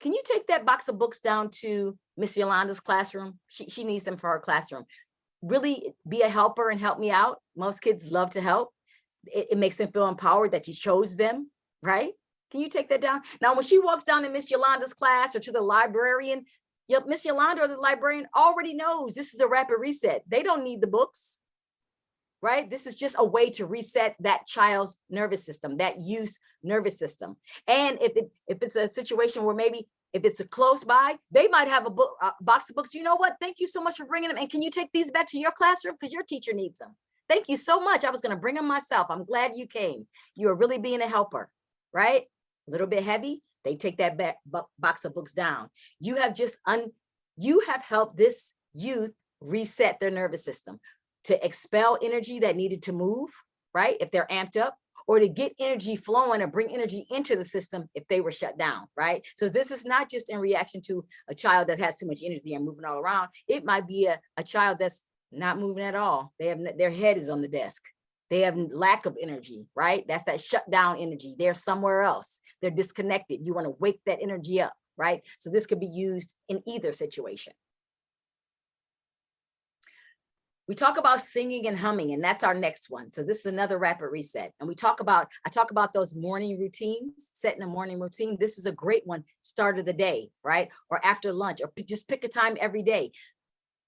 can you take that box of books down to Miss Yolanda's classroom? She needs them for her classroom. Really be a helper and help me out. Most kids love to help. It makes them feel empowered that you chose them, right? Can you take that down? Now, when she walks down to Miss Yolanda's class or to the librarian, Miss Yolanda or the librarian already knows this is a rapid reset. They don't need the books, right? This is just a way to reset that child's nervous system, that youth's nervous system. And if it's a situation where maybe if it's a close by, they might have a box of books. You know what? Thank you so much for bringing them. And can you take these back to your classroom? Because your teacher needs them. Thank you so much. I was going to bring them myself. I'm glad you came. You are really being a helper, right? A little bit heavy. They take that box of books down. You have helped this youth reset their nervous system to expel energy that needed to move, right? If they're amped up, or to get energy flowing or bring energy into the system if they were shut down, right? So this is not just in reaction to a child that has too much energy and moving all around. It might be a child that's not moving at all. Their head is on the desk. They have lack of energy, right? That's that shutdown energy. They're somewhere else. They're disconnected. You want to wake that energy up, right? So this could be used in either situation. We talk about singing and humming, and that's our next one. So this is another rapid reset. And I talk about those morning routines, setting a morning routine. This is a great one, start of the day, right? Or after lunch, or just pick a time every day.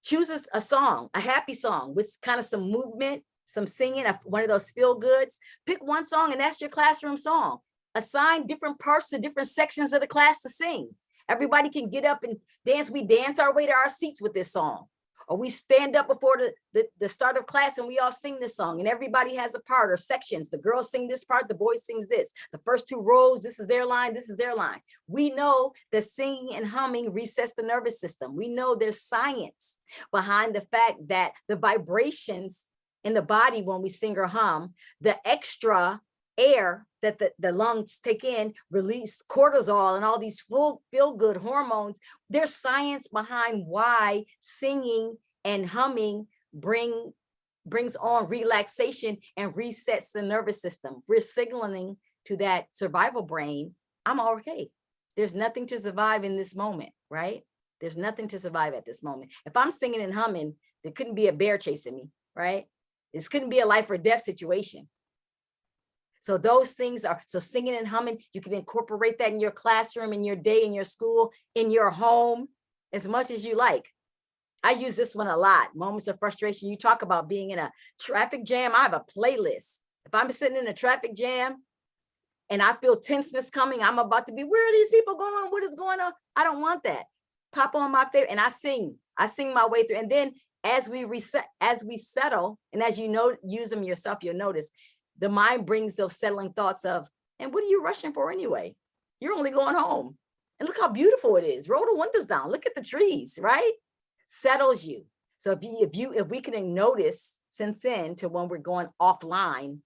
Choose a song, a happy song with kind of some movement, some singing, one of those feel goods. Pick one song and that's your classroom song. Assign different parts to different sections of the class to sing. Everybody can get up and dance. We dance our way to our seats with this song. Or we stand up before the start of class and we all sing this song, and everybody has a part or sections. The girls sing this part, the boys sings this. The first two rows, this is their line, this is their line. We know that singing and humming resets the nervous system. We know there's science behind the fact that the vibrations in the body when we sing or hum, the extra air that the lungs take in, release cortisol and all these feel-good hormones. There's science behind why singing and humming brings on relaxation and resets the nervous system. We're signaling to that survival brain, I'm okay. There's nothing to survive in this moment, right? There's nothing to survive at this moment. If I'm singing and humming, there couldn't be a bear chasing me, right? This couldn't be a life or death situation. So those things so singing and humming, you can incorporate that in your classroom, in your day, in your school, in your home, as much as you like. I use this one a lot. Moments of frustration. You talk about being in a traffic jam. I have a playlist. If I'm sitting in a traffic jam and I feel tenseness coming, I'm about to be, where are these people going? What is going on? I don't want that. Pop on my favorite and I sing my way through. And then as we reset, as we settle, and as you know, use them yourself, you'll notice the mind brings those settling thoughts of, and what are you rushing for anyway? You're only going home. And look how beautiful it is. Roll the windows down. Look at the trees, right? Settles you. So if we can notice, sense in to when we're going offline,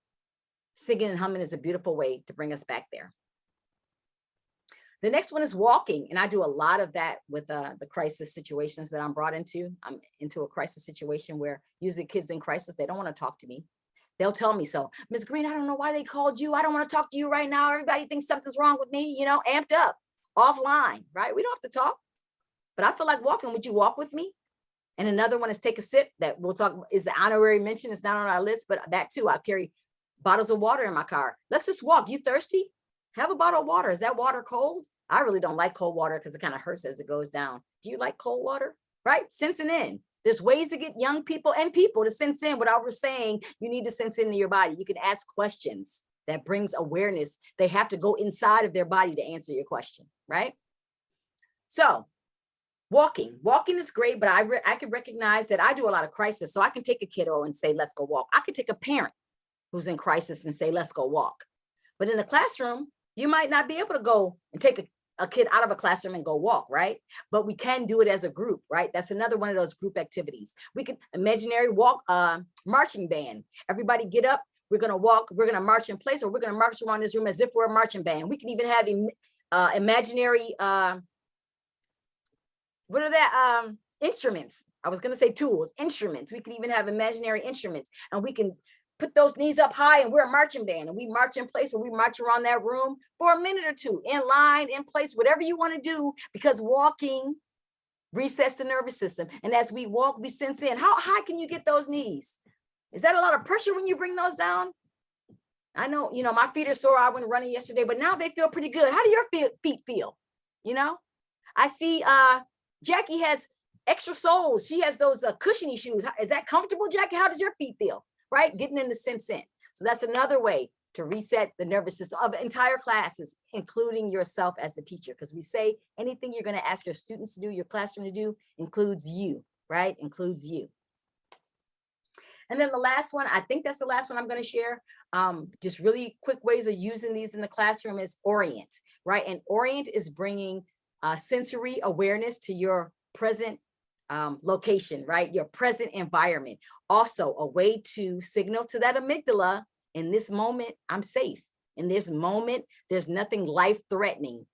singing and humming is a beautiful way to bring us back there. The next one is walking. And I do a lot of that with the crisis situations that I'm brought into. I'm into a crisis situation where usually kids in crisis, they don't want to talk to me. They'll tell me so. Ms. Green, I don't know why they called you. I don't want to talk to you right now. Everybody thinks something's wrong with me, you know, amped up, offline, right? We don't have to talk. But I feel like walking. Would you walk with me? And another one is take a sip that we'll talk, is the honorary mention. It's not on our list, but that too, I carry bottles of water in my car. Let's just walk. You thirsty? Have a bottle of water. Is that water cold? I really don't like cold water because it kind of hurts as it goes down. Do you like cold water? Right? Sensing in. There's ways to get young people and people to sense in without we're saying you need to sense into your body. You can ask questions that brings awareness. They have to go inside of their body to answer your question, right? So walking is great, but I can recognize that I do a lot of crisis. So I can take a kiddo and say, let's go walk. I can take a parent who's in crisis and say, let's go walk. But in the classroom, you might not be able to go and take a kid out of a classroom and go walk, right? But we can do it as a group, right? That's another one of those group activities. We can imaginary walk, marching band. Everybody get up. We're going to walk. We're going to march in place, or we're going to march around this room as if we're a marching band. We can even have imaginary, what are that? Instruments. I was going to say tools, instruments. We can even have imaginary instruments, and we can put those knees up high, and we're a marching band, and we march in place, and we march around that room for a minute or two, in line, in place, whatever you want to do, because walking resets the nervous system. And as we walk, we sense in. How high can you get those knees? Is that a lot of pressure when you bring those down? I know, you know, my feet are sore. I went running yesterday, but now they feel pretty good. How do your feet feel? You know, I see Jackie has extra soles. She has those cushiony shoes. Is that comfortable, Jackie? How does your feet feel? Right? Getting in the sense in. So that's another way to reset the nervous system of entire classes, including yourself as the teacher. Because we say anything you're going to ask your students to do, your classroom to do, includes you, right? Includes you. And then the last one, I think that's the last one I'm going to share. Just really quick ways of using these in the classroom is orient, right? And orient is bringing sensory awareness to your present location, right? Your present environment. Also a way to signal to that amygdala, in this moment, I'm safe. In this moment, there's nothing life-threatening.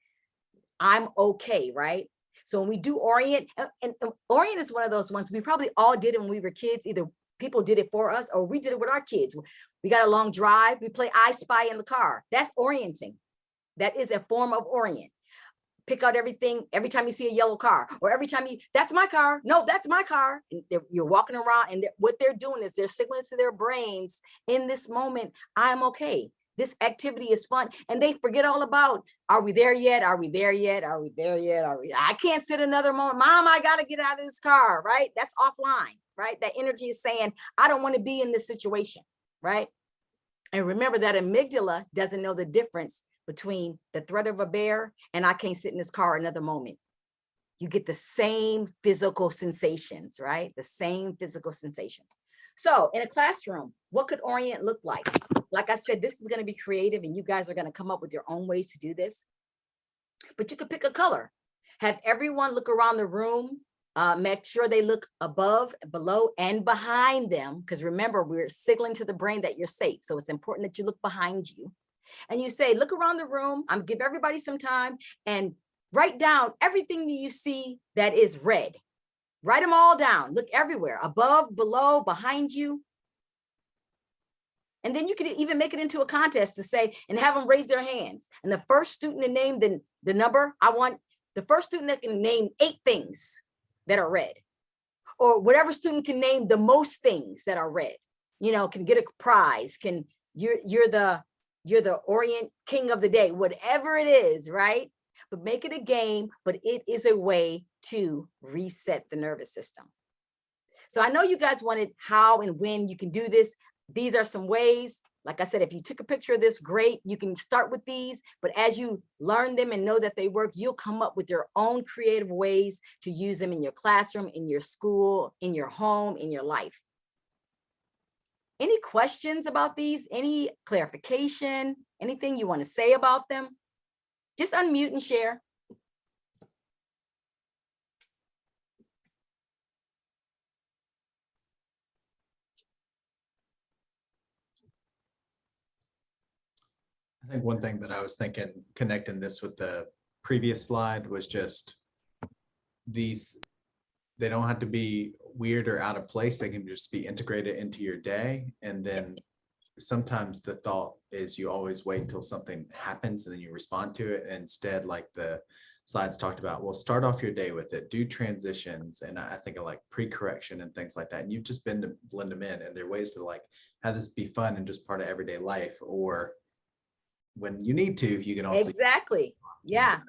I'm okay, right? So when we do orient, and orient is one of those ones we probably all did it when we were kids. Either people did it for us or we did it with our kids. We got a long drive, we play I Spy in the car. That's orienting. That is a form of orient. Pick out everything every time you see a yellow car, or every time that's my car. No, that's my car. And you're walking around, and what they're doing is they're signaling to their brains, in this moment, I'm okay. This activity is fun. And they forget all about, are we there yet? Are we there yet? Are we there yet? I can't sit another moment. Mom, I got to get out of this car, right? That's offline, right? That energy is saying, I don't want to be in this situation, right? And remember that amygdala doesn't know the difference between the threat of a bear and I can't sit in this car another moment. You get the same physical sensations, right? The same physical sensations. So in a classroom, what could orient look like? Like I said, this is going to be creative, and you guys are going to come up with your own ways to do this. But you could pick a color. Have everyone look around the room. Make sure they look above, below, and behind them. Because remember, we're signaling to the brain that you're safe. So it's important that you look behind you. And you say, look around the room. I'm give everybody some time and write down everything that you see that is red. Write them all down. Look everywhere, above, below, behind you. And then you could even make it into a contest to say, and have them raise their hands. And the first student to name the number, I want the first student that can name 8 things that are red. Or whatever student can name the most things that are red, you know, can get a prize, you're the Orient King of the day, whatever it is, right? But make it a game, but it is a way to reset the nervous system. So I know you guys wanted how and when you can do this. These are some ways. Like I said, if you took a picture of this, great. You can start with these, but as you learn them and know that they work, you'll come up with your own creative ways to use them in your classroom, in your school, in your home, in your life. Any questions about these? Any clarification? Anything you want to say about them? Just unmute and share.
I think one thing that I was thinking, connecting this with the previous slide, was just these, they don't have to be weird or out of place. They can just be integrated into your day. And then sometimes the thought is you always wait until something happens and then you respond to it. And instead, like the slides talked about, well, start off your day with it, do transitions. And I think of like pre-correction and things like that. And you've just been to blend them in, and there are ways to like have this be fun and just part of everyday life, or when you need to, you can also.
Exactly. Yeah,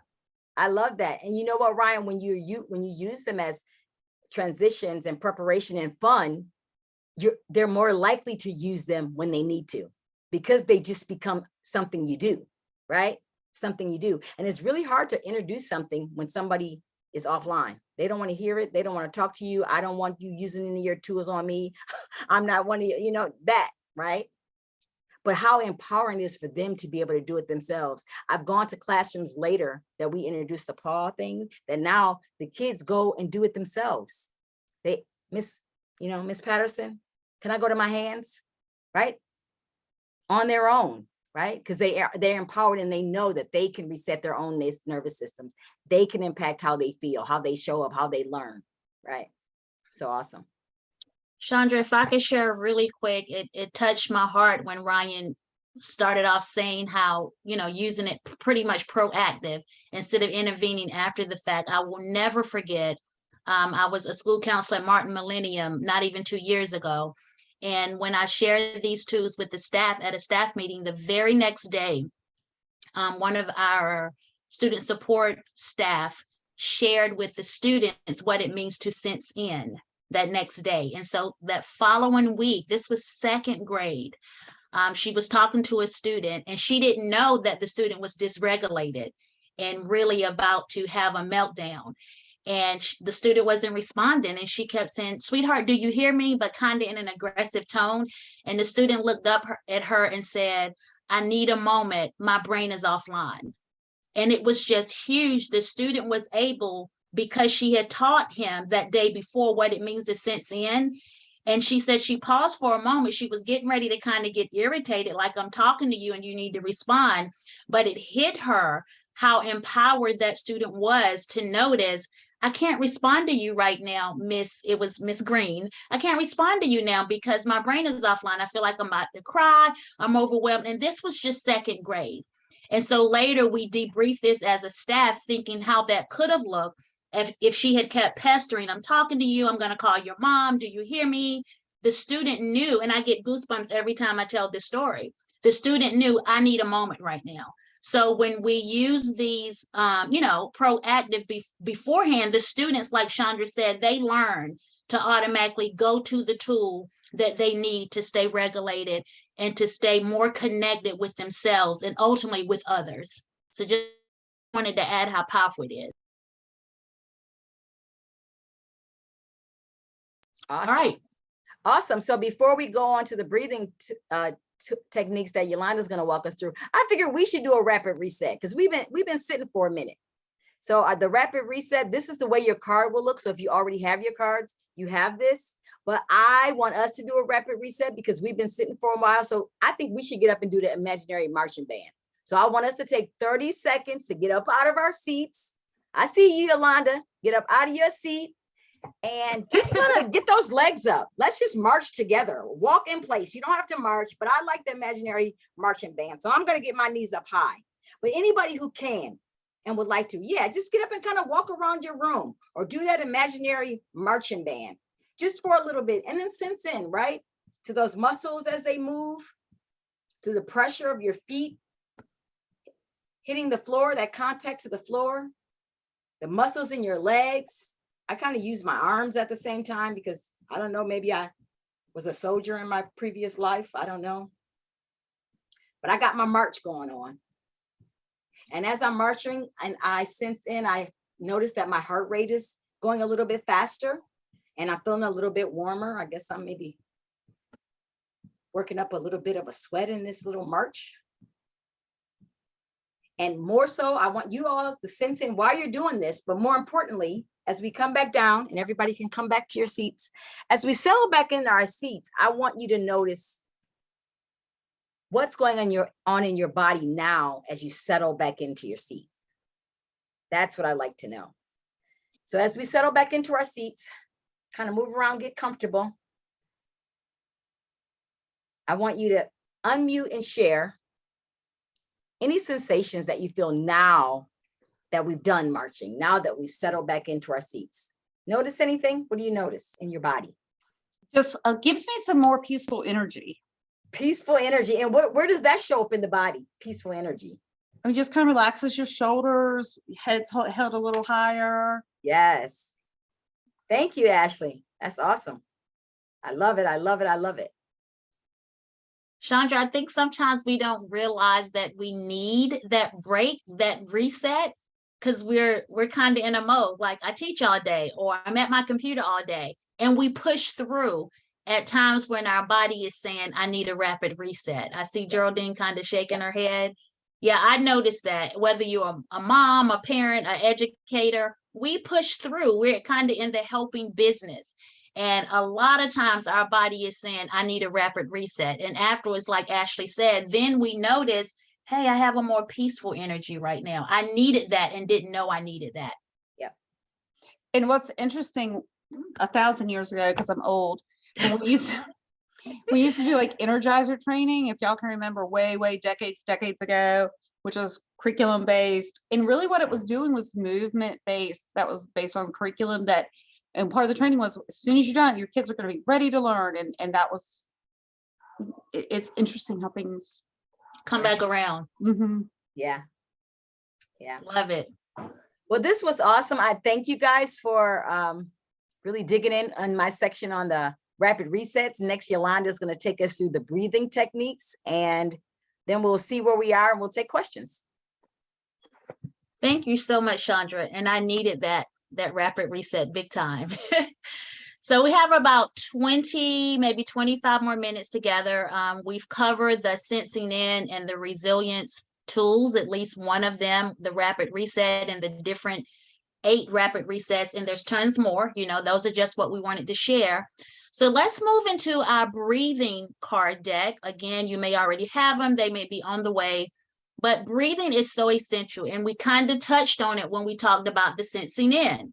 I love that. And you know what, Ryan, when you use them as transitions and preparation and fun, they're more likely to use them when they need to, because they just become something you do, right? Something you do. And it's really hard to introduce something when somebody is offline. They don't want to hear it. They don't want to talk to you. I don't want you using any of your tools on me. I'm not one of you, you know, that, right? But how empowering it is for them to be able to do it themselves. I've gone to classrooms later that we introduced the paw thing, that now the kids go and do it themselves. They, Miss Patterson, can I go to my hands? Right? On their own, right? Because they're empowered and they know that they can reset their own nervous systems. They can impact how they feel, how they show up, how they learn, right? So awesome.
Chandra, if I could share really quick, it touched my heart when Ryan started off saying how, using it pretty much proactive instead of intervening after the fact. I will never forget, I was a school counselor at Martin Millennium not even 2 years ago. And when I shared these tools with the staff at a staff meeting, the very next day, one of our student support staff shared with the students what it means to sense in that next day. And so that following week, this was second grade, she was talking to a student and she didn't know that the student was dysregulated and really about to have a meltdown. And the student wasn't responding. And she kept saying, "Sweetheart, do you hear me?" But kind of in an aggressive tone. And the student looked up at her and said, "I need a moment. My brain is offline." And it was just huge. The student was able, because she had taught him that day before what it means to sense in. And she said she paused for a moment. She was getting ready to kind of get irritated, like, I'm talking to you and you need to respond. But it hit her how empowered that student was to notice, I can't respond to you right now, it was Miss Green. I can't respond to you now because my brain is offline. I feel like I'm about to cry. I'm overwhelmed. And this was just second grade. And so later we debriefed this as a staff, thinking how that could have looked if she had kept pestering, I'm talking to you, I'm going to call your mom, do you hear me? The student knew, and I get goosebumps every time I tell this story. The student knew, I need a moment right now. So when we use these, proactive beforehand, the students, like Chandra said, they learn to automatically go to the tool that they need to stay regulated and to stay more connected with themselves and ultimately with others. So just wanted to add how powerful it is.
Awesome.
All right.
Awesome. So before we go on to the breathing techniques that Yolanda's going to walk us through, I figured we should do a rapid reset because we've been sitting for a minute. So the rapid reset, this is the way your card will look. So if you already have your cards, you have this. But I want us to do a rapid reset because we've been sitting for a while. So I think we should get up and do the imaginary marching band. So I want us to take 30 seconds to get up out of our seats. I see you, Yolanda. Get up out of your seat. And just kind of get those legs up. Let's just march together. Walk in place. You don't have to march, but I like the imaginary marching band. So I'm going to get my knees up high. But anybody who can and would like to, just get up and kind of walk around your room or do that imaginary marching band just for a little bit. And then sense in, right, to those muscles as they move, to the pressure of your feet hitting the floor, that contact to the floor, the muscles in your legs. I kind of use my arms at the same time because I don't know, maybe I was a soldier in my previous life. I don't know. but I got my march going on. And as I'm marching and I sense in, I notice that my heart rate is going a little bit faster and I'm feeling a little bit warmer. I guess I'm maybe working up a little bit of a sweat in this little march. And more so, I want you all to sense in while you're doing this, but more importantly, as we come back down and everybody can come back to your seats, as we settle back into our seats, I want you to notice what's going on in your body now as you settle back into your seat. That's what I like to know. So as we settle back into our seats, kind of move around, get comfortable. I want you to unmute and share any sensations that you feel now that we've done marching, now that we've settled back into our seats. Notice anything? What do you notice in your body?
Just gives me some more peaceful energy.
Peaceful energy. And where does that show up in the body? Peaceful energy.
I mean, just kind of relaxes your shoulders, head's held a little higher.
Yes. Thank you, Ashley. That's awesome. I love it. I love it. I love it.
Chandra, I think sometimes we don't realize that we need that break, that reset, because we're kind of in a mode like I teach all day or I'm at my computer all day, and we push through at times when our body is saying, I need a rapid reset. I see Geraldine kind of shaking her head. Yeah, I noticed that whether you're a mom, a parent, an educator, we push through. We're kind of in the helping business. And a lot of times our body is saying, I need a rapid reset. And afterwards, like Ashley said, then we notice, hey, I have a more peaceful energy right now. I needed that and didn't know I needed that.
Yep.
And what's interesting, 1,000 years ago, because I'm old, we used to do like energizer training, if y'all can remember, way decades ago, which was curriculum based. And really what it was doing was movement based. That was based on curriculum that, and part of the training was as soon as you're done, your kids are going to be ready to learn. And that was, it's interesting how things
come back around.
Mm-hmm.
Yeah.
Love it.
Well, this was awesome. I thank you guys for really digging in on my section on the rapid resets. Next, Yolanda is going to take us through the breathing techniques, and then we'll see where we are and we'll take questions.
Thank you so much, Chandra. And I needed that rapid reset big time. So we have about 20, maybe 25 more minutes together. We've covered the sensing in and the resilience tools, at least one of them, the rapid reset and the different 8 rapid resets. And there's tons more, those are just what we wanted to share. So let's move into our breathing card deck. Again, you may already have them. They may be on the way, but breathing is so essential. And we kind of touched on it when we talked about the sensing in.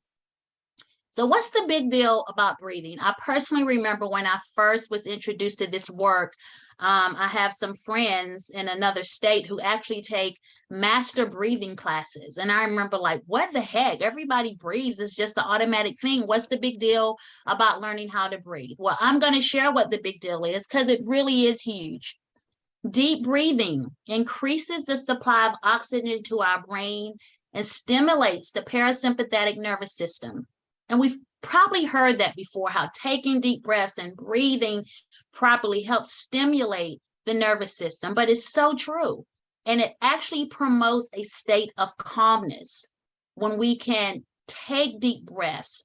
So what's the big deal about breathing? I personally remember when I first was introduced to this work, I have some friends in another state who actually take master breathing classes. And I remember like, what the heck? Everybody breathes. It's just an automatic thing. What's the big deal about learning how to breathe? Well, I'm going to share what the big deal is because it really is huge. Deep breathing increases the supply of oxygen to our brain and stimulates the parasympathetic nervous system. And we've probably heard that before, how taking deep breaths and breathing properly helps stimulate the nervous system, but it's so true. And it actually promotes a state of calmness when we can take deep breaths.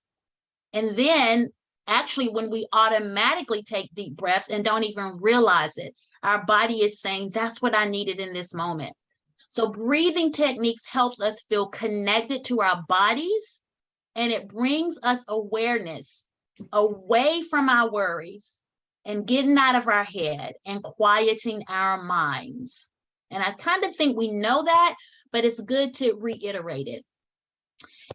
And then actually when we automatically take deep breaths and don't even realize it, our body is saying, that's what I needed in this moment. So breathing techniques helps us feel connected to our bodies, and it brings us awareness away from our worries and getting out of our head and quieting our minds. And I kind of think we know that, but it's good to reiterate it.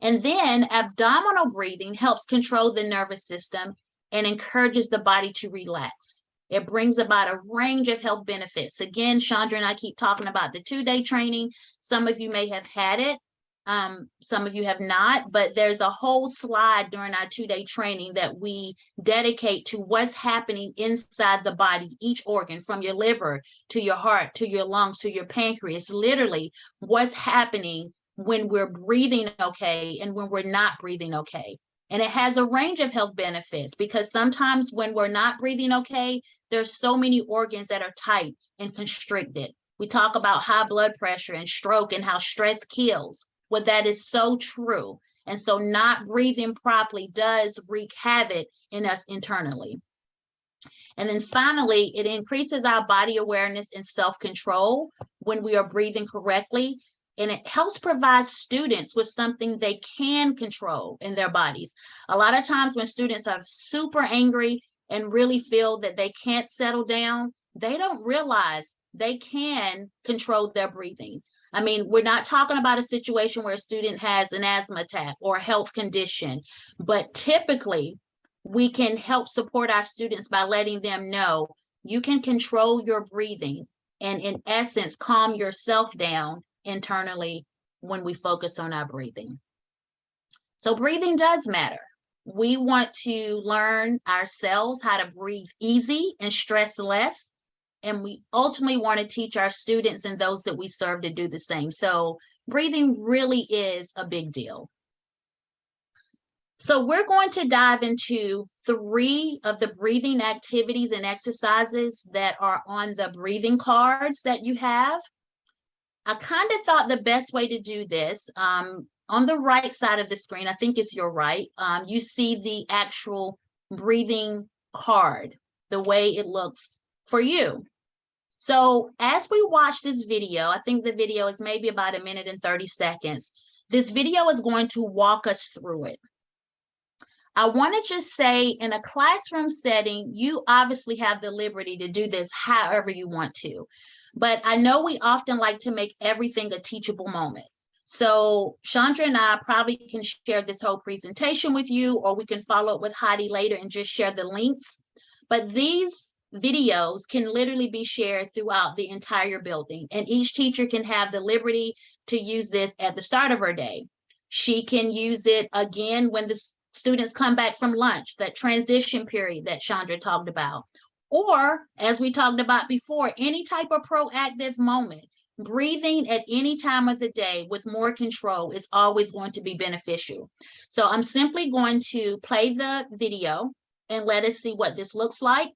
And then abdominal breathing helps control the nervous system and encourages the body to relax. It brings about a range of health benefits. Again, Chandra and I keep talking about the 2-day training. Some of you may have had it. Some of you have not, but there's a whole slide during our 2-day training that we dedicate to what's happening inside the body, each organ, from your liver to your heart, to your lungs, to your pancreas, literally what's happening when we're breathing okay and when we're not breathing okay. And it has a range of health benefits because sometimes when we're not breathing okay, there's so many organs that are tight and constricted. We talk about high blood pressure and stroke and how stress kills. Well, that is so true. And so not breathing properly does wreak havoc in us internally. And then finally, it increases our body awareness and self-control when we are breathing correctly. And it helps provide students with something they can control in their bodies. A lot of times when students are super angry and really feel that they can't settle down, they don't realize they can control their breathing. I mean, we're not talking about a situation where a student has an asthma attack or a health condition, but typically we can help support our students by letting them know you can control your breathing and in essence, calm yourself down internally when we focus on our breathing. So breathing does matter. We want to learn ourselves how to breathe easy and stress less. And we ultimately want to teach our students and those that we serve to do the same. So breathing really is a big deal. So we're going to dive into 3 of the breathing activities and exercises that are on the breathing cards that you have. I kind of thought the best way to do this, on the right side of the screen, I think it's your right, you see the actual breathing card, the way it looks for you. So as we watch this video, I think the video is maybe about 1 minute and 30 seconds. This video is going to walk us through it. I want to just say in a classroom setting, you obviously have the liberty to do this however you want to, but I know we often like to make everything a teachable moment. So Chandra and I probably can share this whole presentation with you, or we can follow up with Heidi later and just share the links. But these videos can literally be shared throughout the entire building, and each teacher can have the liberty to use this at the start of her day. She can use it again when the students come back from lunch, that transition period that Chandra talked about. Or, as we talked about before, any type of proactive moment. Breathing at any time of the day with more control is always going to be beneficial. So I'm simply going to play the video and let us see what this looks like.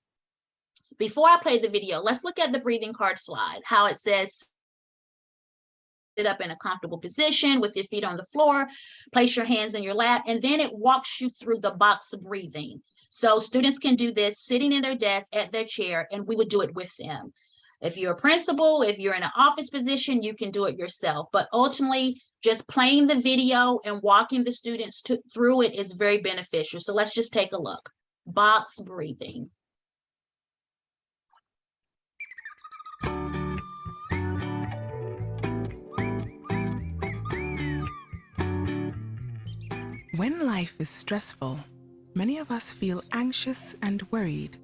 Before I play the video, let's look at the breathing card slide, how it says sit up in a comfortable position with your feet on the floor, place your hands in your lap, and then it walks you through the box of breathing. So students can do this sitting in their desk at their chair, and we would do it with them. If you're a principal, if you're in an office position, you can do it yourself. But ultimately, just playing the video and walking the students through it is very beneficial. So let's just take a look. Box breathing.
When life is stressful, many of us feel anxious and worried.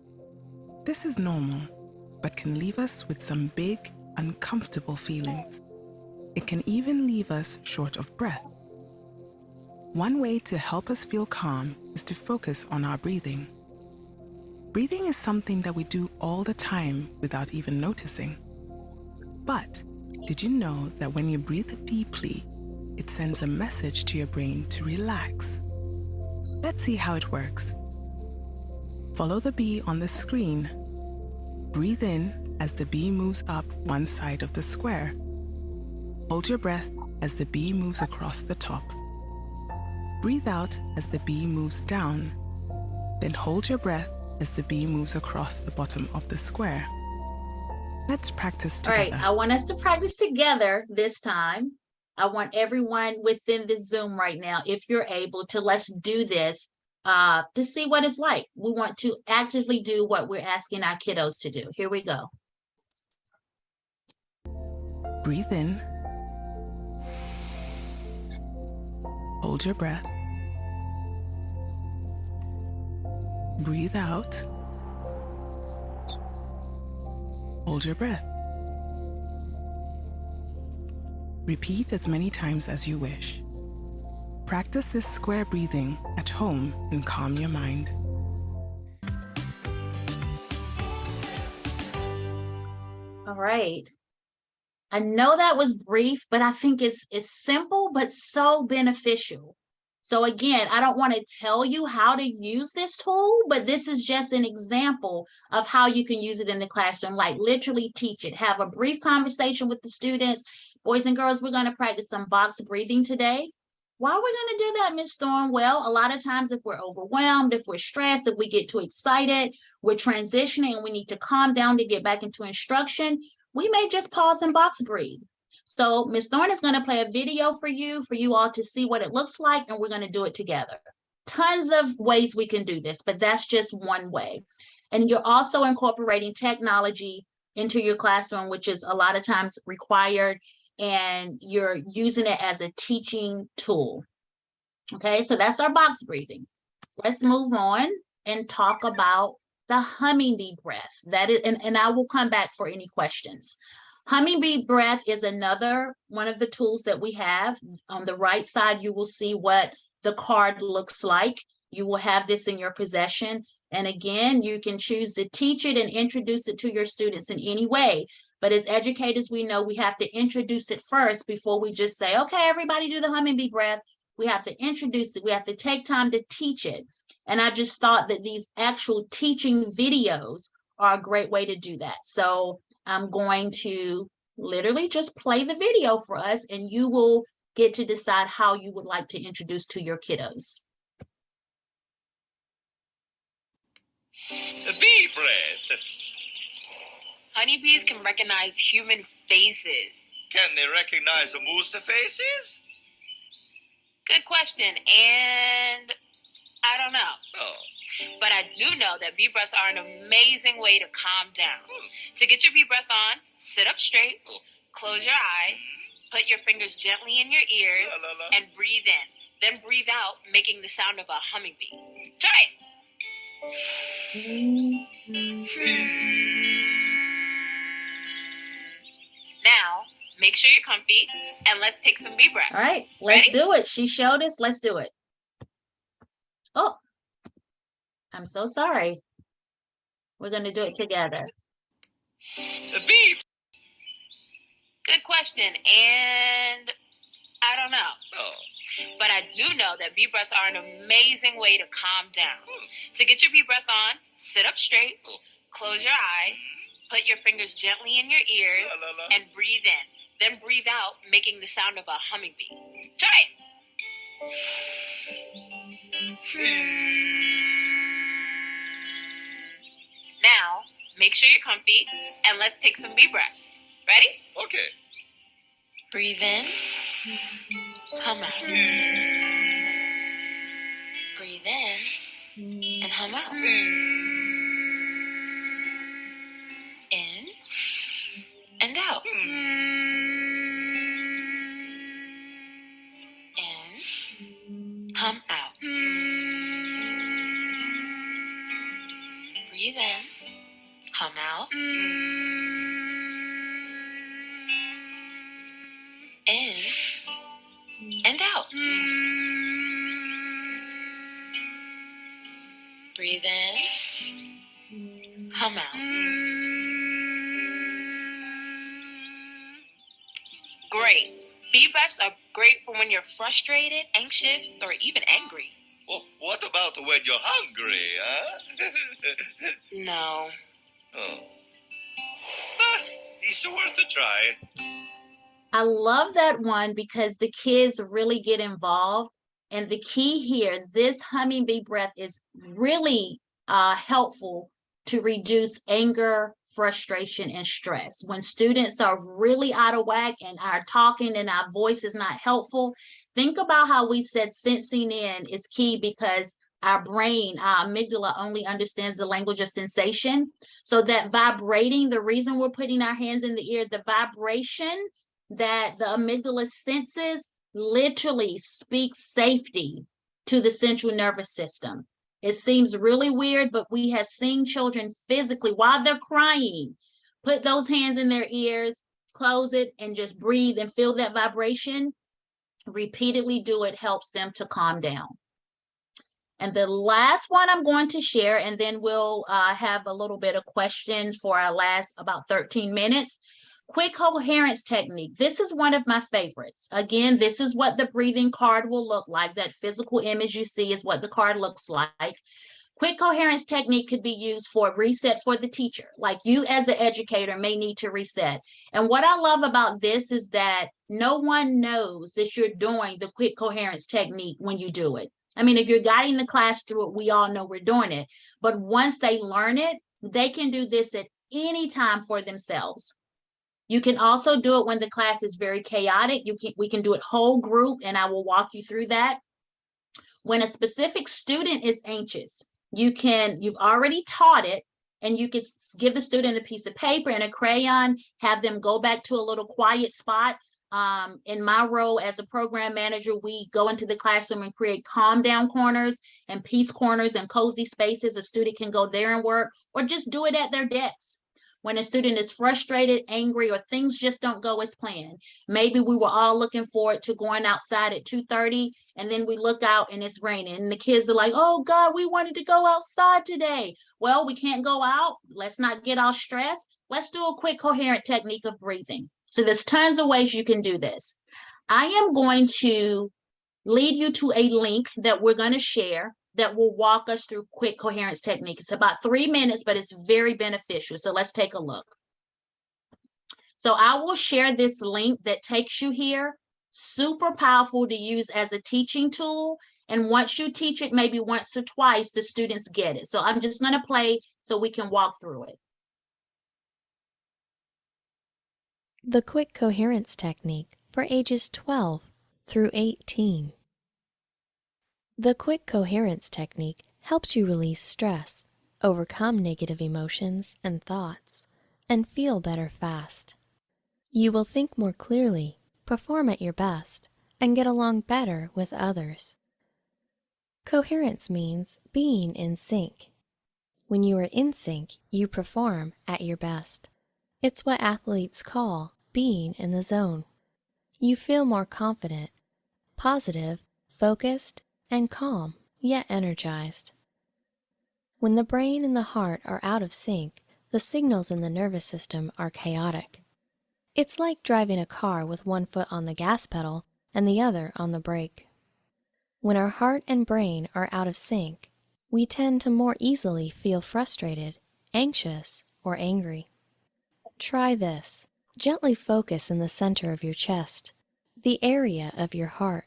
This is normal, but can leave us with some big, uncomfortable feelings. It can even leave us short of breath. One way to help us feel calm is to focus on our breathing. Breathing is something that we do all the time without even noticing. But did you know that when you breathe deeply, it sends a message to your brain to relax? Let's see how it works. Follow the bee on the screen. Breathe in as the bee moves up one side of the square. Hold your breath as the bee moves across the top. Breathe out as the bee moves down. Then hold your breath as the bee moves across the bottom of the square. Let's practice together.
All right, I want us to practice together this time. I want everyone within this Zoom right now, if you're able to, let's do this to see what it's like. We want to actively do what we're asking our kiddos to do. Here we go.
Breathe in. Hold your breath. Breathe out. Hold your breath. Repeat as many times as you wish. Practice this square breathing at home and calm your mind.
All right. I know that was brief, but I think it's simple, but so beneficial. So again, I don't want to tell you how to use this tool, but this is just an example of how you can use it in the classroom, like literally teach it. Have a brief conversation with the students. Boys and girls, we're going to practice some box breathing today. Why are we going to do that, Ms. Storm? Well, a lot of times if we're overwhelmed, if we're stressed, if we get too excited, we're transitioning and we need to calm down to get back into instruction, we may just pause and box breathe. So Ms. Thorne is going to play a video for you all to see what it looks like, and we're going to do it together. Tons of ways we can do this, but that's just one way. And you're also incorporating technology into your classroom, which is a lot of times required, and you're using it as a teaching tool. Okay, so that's our box breathing. Let's move on and talk about the hummingbee breath. That is, and I will come back for any questions. Hummingbee breath is another one of the tools that we have. On the right side, you will see what the card looks like. You will have this in your possession. And again, you can choose to teach it and introduce it to your students in any way. But as educators, we know we have to introduce it first before we just say, okay, everybody do the hummingbee breath. We have to introduce it. We have to take time to teach it. And I just thought that these actual teaching videos are a great way to do that. So I'm going to literally just play the video for us, and you will get to decide how you would like to introduce to your kiddos.
Bee breath.
Honeybees can recognize human faces.
Can they recognize the moose faces?
Good question, and I don't know.
Oh.
But I do know that bee breaths are an amazing way to calm down. To get your bee breath on, sit up straight, close your eyes, put your fingers gently in your ears, and breathe in. Then breathe out, making the sound of a hummingbee. Try it. Now, make sure you're comfy, and let's take some bee breaths.
All right, let's
Ready?
do it. She showed us. Let's do it. Oh, I'm so sorry. We're going to do it together.
Bee.
Good question, and I don't know.
Oh.
But I do know that bee breaths are an amazing way to calm down. To get your bee breath on, sit up straight, close your eyes, put your fingers gently in your ears, and breathe in. Then breathe out, making the sound of a hummingbee. Try it. Now, make sure you're comfy, and let's take some bee breaths. Ready?
Okay.
Breathe in, hum out. Breathe in, and hum out. In, and out. In, hum out. Breathe in, hum out. In and out. Breathe in, hum out. Great. Bee breaths are great for when you're frustrated, anxious, or even angry.
Well, what about when you're hungry, huh?
No.
Oh. But it's worth a try.
I love that one because the kids really get involved. And the key here, this hummingbee breath is really helpful to reduce anger, frustration, and stress. When students are really out of whack and our talking and our voice is not helpful, think about how we said sensing in is key, because our brain, our amygdala only understands the language of sensation. So that vibrating, the reason we're putting our hands in the ear, the vibration that the amygdala senses literally speaks safety to the central nervous system. It seems really weird, but we have seen children physically, while they're crying, put those hands in their ears, close it, and just breathe and feel that vibration. Repeatedly do it helps them to calm down. And the last one I'm going to share, and then we'll have a little bit of questions for our last about 13 minutes. Quick coherence technique. This is one of my favorites. Again, this is what the breathing card will look like. That physical image you see is what the card looks like. Quick coherence technique could be used for reset for the teacher. Like you as an educator may need to reset. And what I love about this is that no one knows that you're doing the quick coherence technique when you do it. I mean, if you're guiding the class through it, we all know we're doing it. But once they learn it, they can do this at any time for themselves. You can also do it when the class is very chaotic. We can do it whole group, and I will walk you through that. When a specific student is anxious, you've already taught it, and you could give the student a piece of paper and a crayon, have them go back to a little quiet spot. In my role as a program manager, we go into the classroom and create calm down corners and peace corners and cozy spaces. A student can go there and work, or just do it at their desk. When a student is frustrated, angry, or things just don't go as planned. Maybe we were all looking forward to going outside at 2:30, and then we look out and it's raining. And the kids are like, oh God, we wanted to go outside today. Well, we can't go out. Let's not get all stressed. Let's do a quick coherent technique of breathing. So there's tons of ways you can do this. I am going to lead you to a link that we're going to share that will walk us through quick coherence technique. It's about 3 minutes, but it's very beneficial. So let's take a look. So I will share this link that takes you here. Super powerful to use as a teaching tool. And once you teach it, maybe once or twice, the students get it. So I'm just going to play so we can walk through it.
The quick coherence technique for ages 12 through 18. The quick coherence technique helps you release stress, overcome negative emotions and thoughts, and feel better fast. You will think more clearly, perform at your best, and get along better with others. Coherence means being in sync. When you are in sync, you perform at your best. It's what athletes call being in the zone. You feel more confident, positive, focused, and calm, yet energized. When the brain and the heart are out of sync, the signals in the nervous system are chaotic. It's like driving a car with one foot on the gas pedal and the other on the brake. When our heart and brain are out of sync, we tend to more easily feel frustrated, anxious, or angry. Try this. Gently focus in the center of your chest, the area of your heart.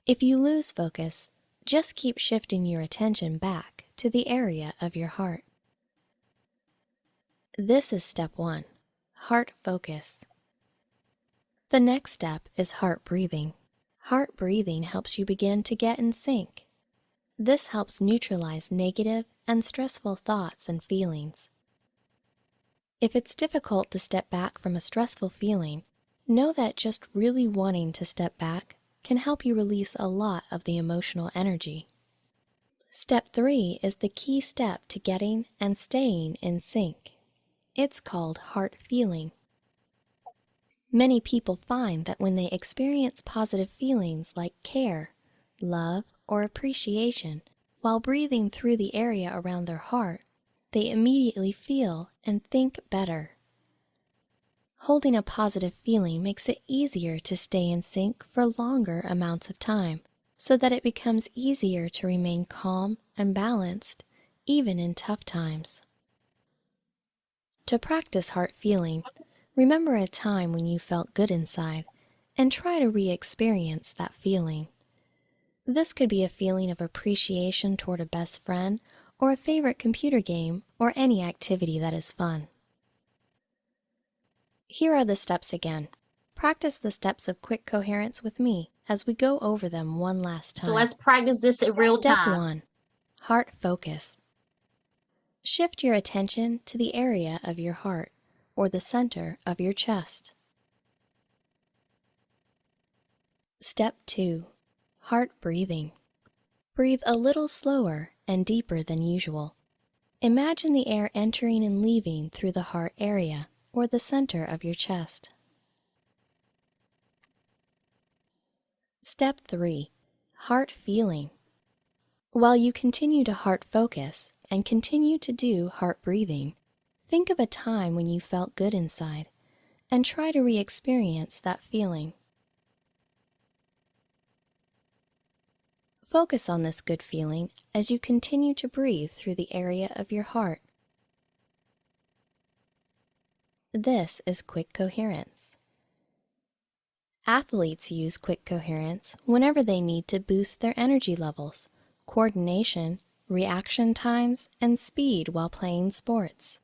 If you lose focus, just keep shifting your attention back to the area of your heart. This is step 1, heart focus. The next step is heart breathing. Heart breathing helps you begin to get in sync. This helps neutralize negative and stressful thoughts and feelings. If it's difficult to step back from a stressful feeling, know that just really wanting to step back can help you release a lot of the emotional energy. Step 3 is the key step to getting and staying in sync. It's called heart feeling. Many people find that when they experience positive feelings like care, love, or appreciation while breathing through the area around their heart, they immediately feel and think better. Holding a positive feeling makes it easier to stay in sync for longer amounts of time, so that it becomes easier to remain calm and balanced, even in tough times. To practice heart feeling, remember a time when you felt good inside, and try to re-experience that feeling. This could be a feeling of appreciation toward a best friend, or a favorite computer game, or any activity that is fun. Here are the steps again. Practice the steps of quick coherence with me as we go over them one last time.
So let's practice this in real time.
Step 1, heart focus. Shift your attention to the area of your heart, or the center of your chest. Step 2, heart breathing. Breathe a little slower and deeper than usual. Imagine the air entering and leaving through the heart area, or the center of your chest. Step 3, heart feeling. While you continue to heart focus and continue to do heart breathing, Think of a time when you felt good inside and try to re-experience that feeling. Focus on this good feeling as you continue to breathe through the area of your heart. This is quick coherence. Athletes use quick coherence whenever they need to boost their energy levels, coordination, reaction times, and speed while playing sports.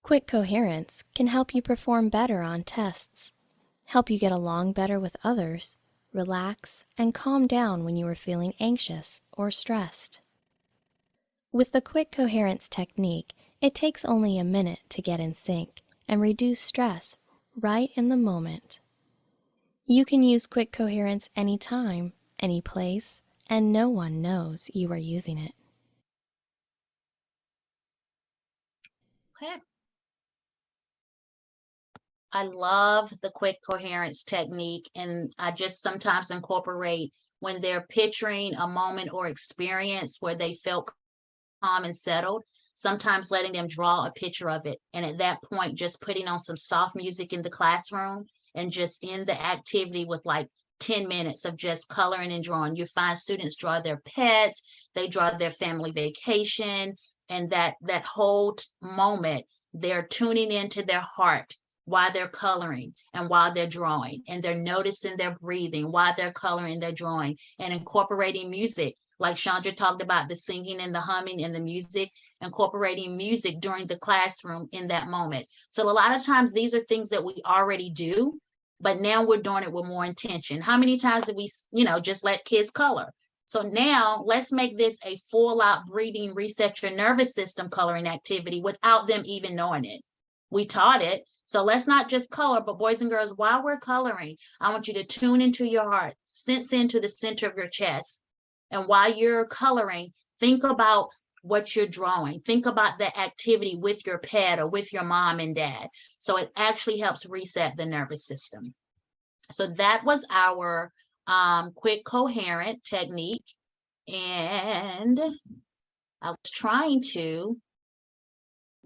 Quick coherence can help you perform better on tests, help you get along better with others, relax, and calm down when you are feeling anxious or stressed. With the quick coherence technique, it takes only a minute to get in sync and reduce stress right in the moment. You can use quick coherence anytime, any place, and no one knows you are using it.
Okay. I love the quick coherence technique, and I just sometimes incorporate when they're picturing a moment or experience where they felt calm and settled, sometimes letting them draw a picture of it. And at that point, just putting on some soft music in the classroom and just in the activity with like 10 minutes of just coloring and drawing. You find students draw their pets, they draw their family vacation, and that whole moment, they're tuning into their heart while they're coloring and while they're drawing, and they're noticing their breathing while they're coloring, they're drawing, and incorporating music. Like Chandra talked about the singing and the humming and the music, incorporating music during the classroom in that moment. So a lot of times these are things that we already do, but now we're doing it with more intention. How many times did we, just let kids color? So now let's make this a full out breathing, reset your nervous system coloring activity without them even knowing it. We taught it. So let's not just color, but boys and girls, while we're coloring, I want you to tune into your heart, sense into the center of your chest. And while you're coloring, think about what you're drawing. Think about the activity with your pet or with your mom and dad. So it actually helps reset the nervous system. So that was our quick coherent technique. And I was trying to,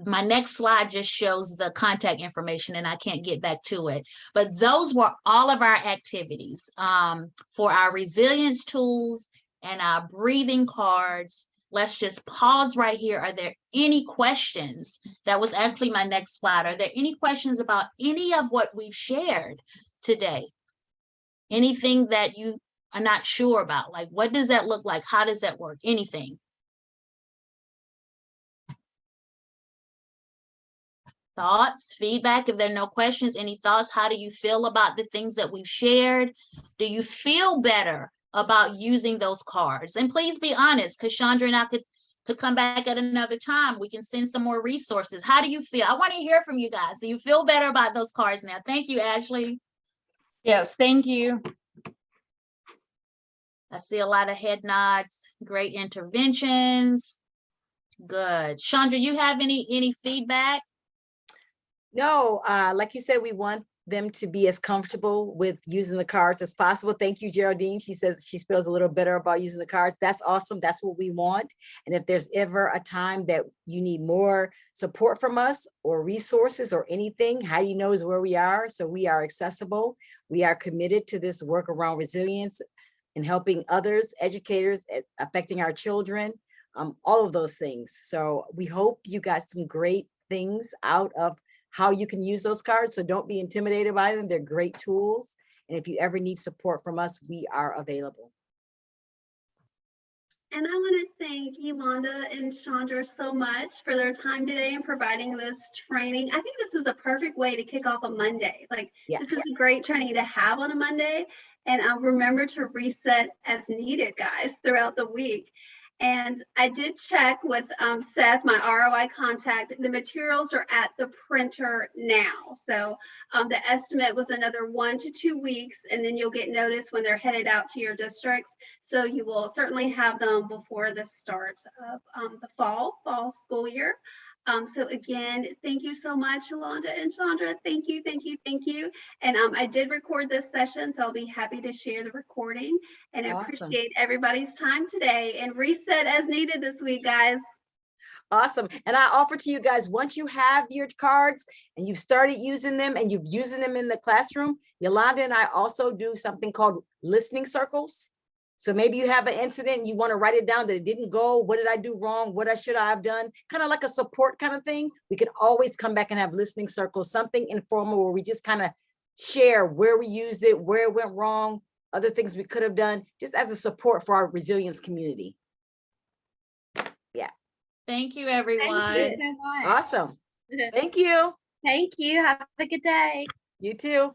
my next slide just shows the contact information and I can't get back to it. But those were all of our activities for our resilience tools and our breathing cards. Let's just pause right here. Are there any questions? That was actually my next slide. Are there any questions about any of what we've shared today? Anything that you are not sure about? Like, what does that look like? How does that work? Anything? Thoughts, feedback? If there are no questions, any thoughts? How do you feel about the things that we've shared? Do you feel better about using those cards? And please be honest, because Chandra and I could come back at another time. We can send some more resources. How do you feel? I want to hear from you guys. Do you feel better about those cards now? Thank you, Ashley.
Yes, thank you.
I see a lot of head nods. Great interventions. Good. Chandra, you have any feedback?
No, like you said, we want them to be as comfortable with using the cards as possible. Thank you, Geraldine. She says she feels a little better about using the cards. That's awesome. That's what we want. And if there's ever a time that you need more support from us or resources or anything, Heidi knows where we are. So we are accessible. We are committed to this work around resilience and helping others, educators, affecting our children, all of those things. So we hope you got some great things out of how you can use those cards. So don't be intimidated by them. They're great tools. And if you ever need support from us, we are available.
And I want to thank Yolanda and Chandra so much for their time today and providing this training. I think this is a perfect way to kick off a Monday. This is a great training to have on a Monday. And I'll remember to reset as needed, guys, throughout the week. And I did check with Seth, my ROI contact. The materials are at the printer now. So the estimate was another 1 to 2 weeks, and then you'll get notice when they're headed out to your districts. So you will certainly have them before the start of the fall school year. So again, thank you so much, Yolanda and Chandra. Thank you, thank you, thank you. And I did record this session, so I'll be happy to share the recording. And I appreciate everybody's time today, and reset as needed this week, guys.
Awesome. And I offer to you guys, once you have your cards and you've started using them and you've using them in the classroom, Yolanda and I also do something called listening circles. So maybe you have an incident, you want to write it down that it didn't go. What did I do wrong? What should I have done? Kind of like a support kind of thing. We can always come back and have listening circles, something informal where we just kind of share where we used it, where it went wrong, other things we could have done, just as a support for our resilience community. Yeah.
Thank you, everyone.
Thank you so much.
Awesome. Thank you.
Thank you. Have a good day.
You too.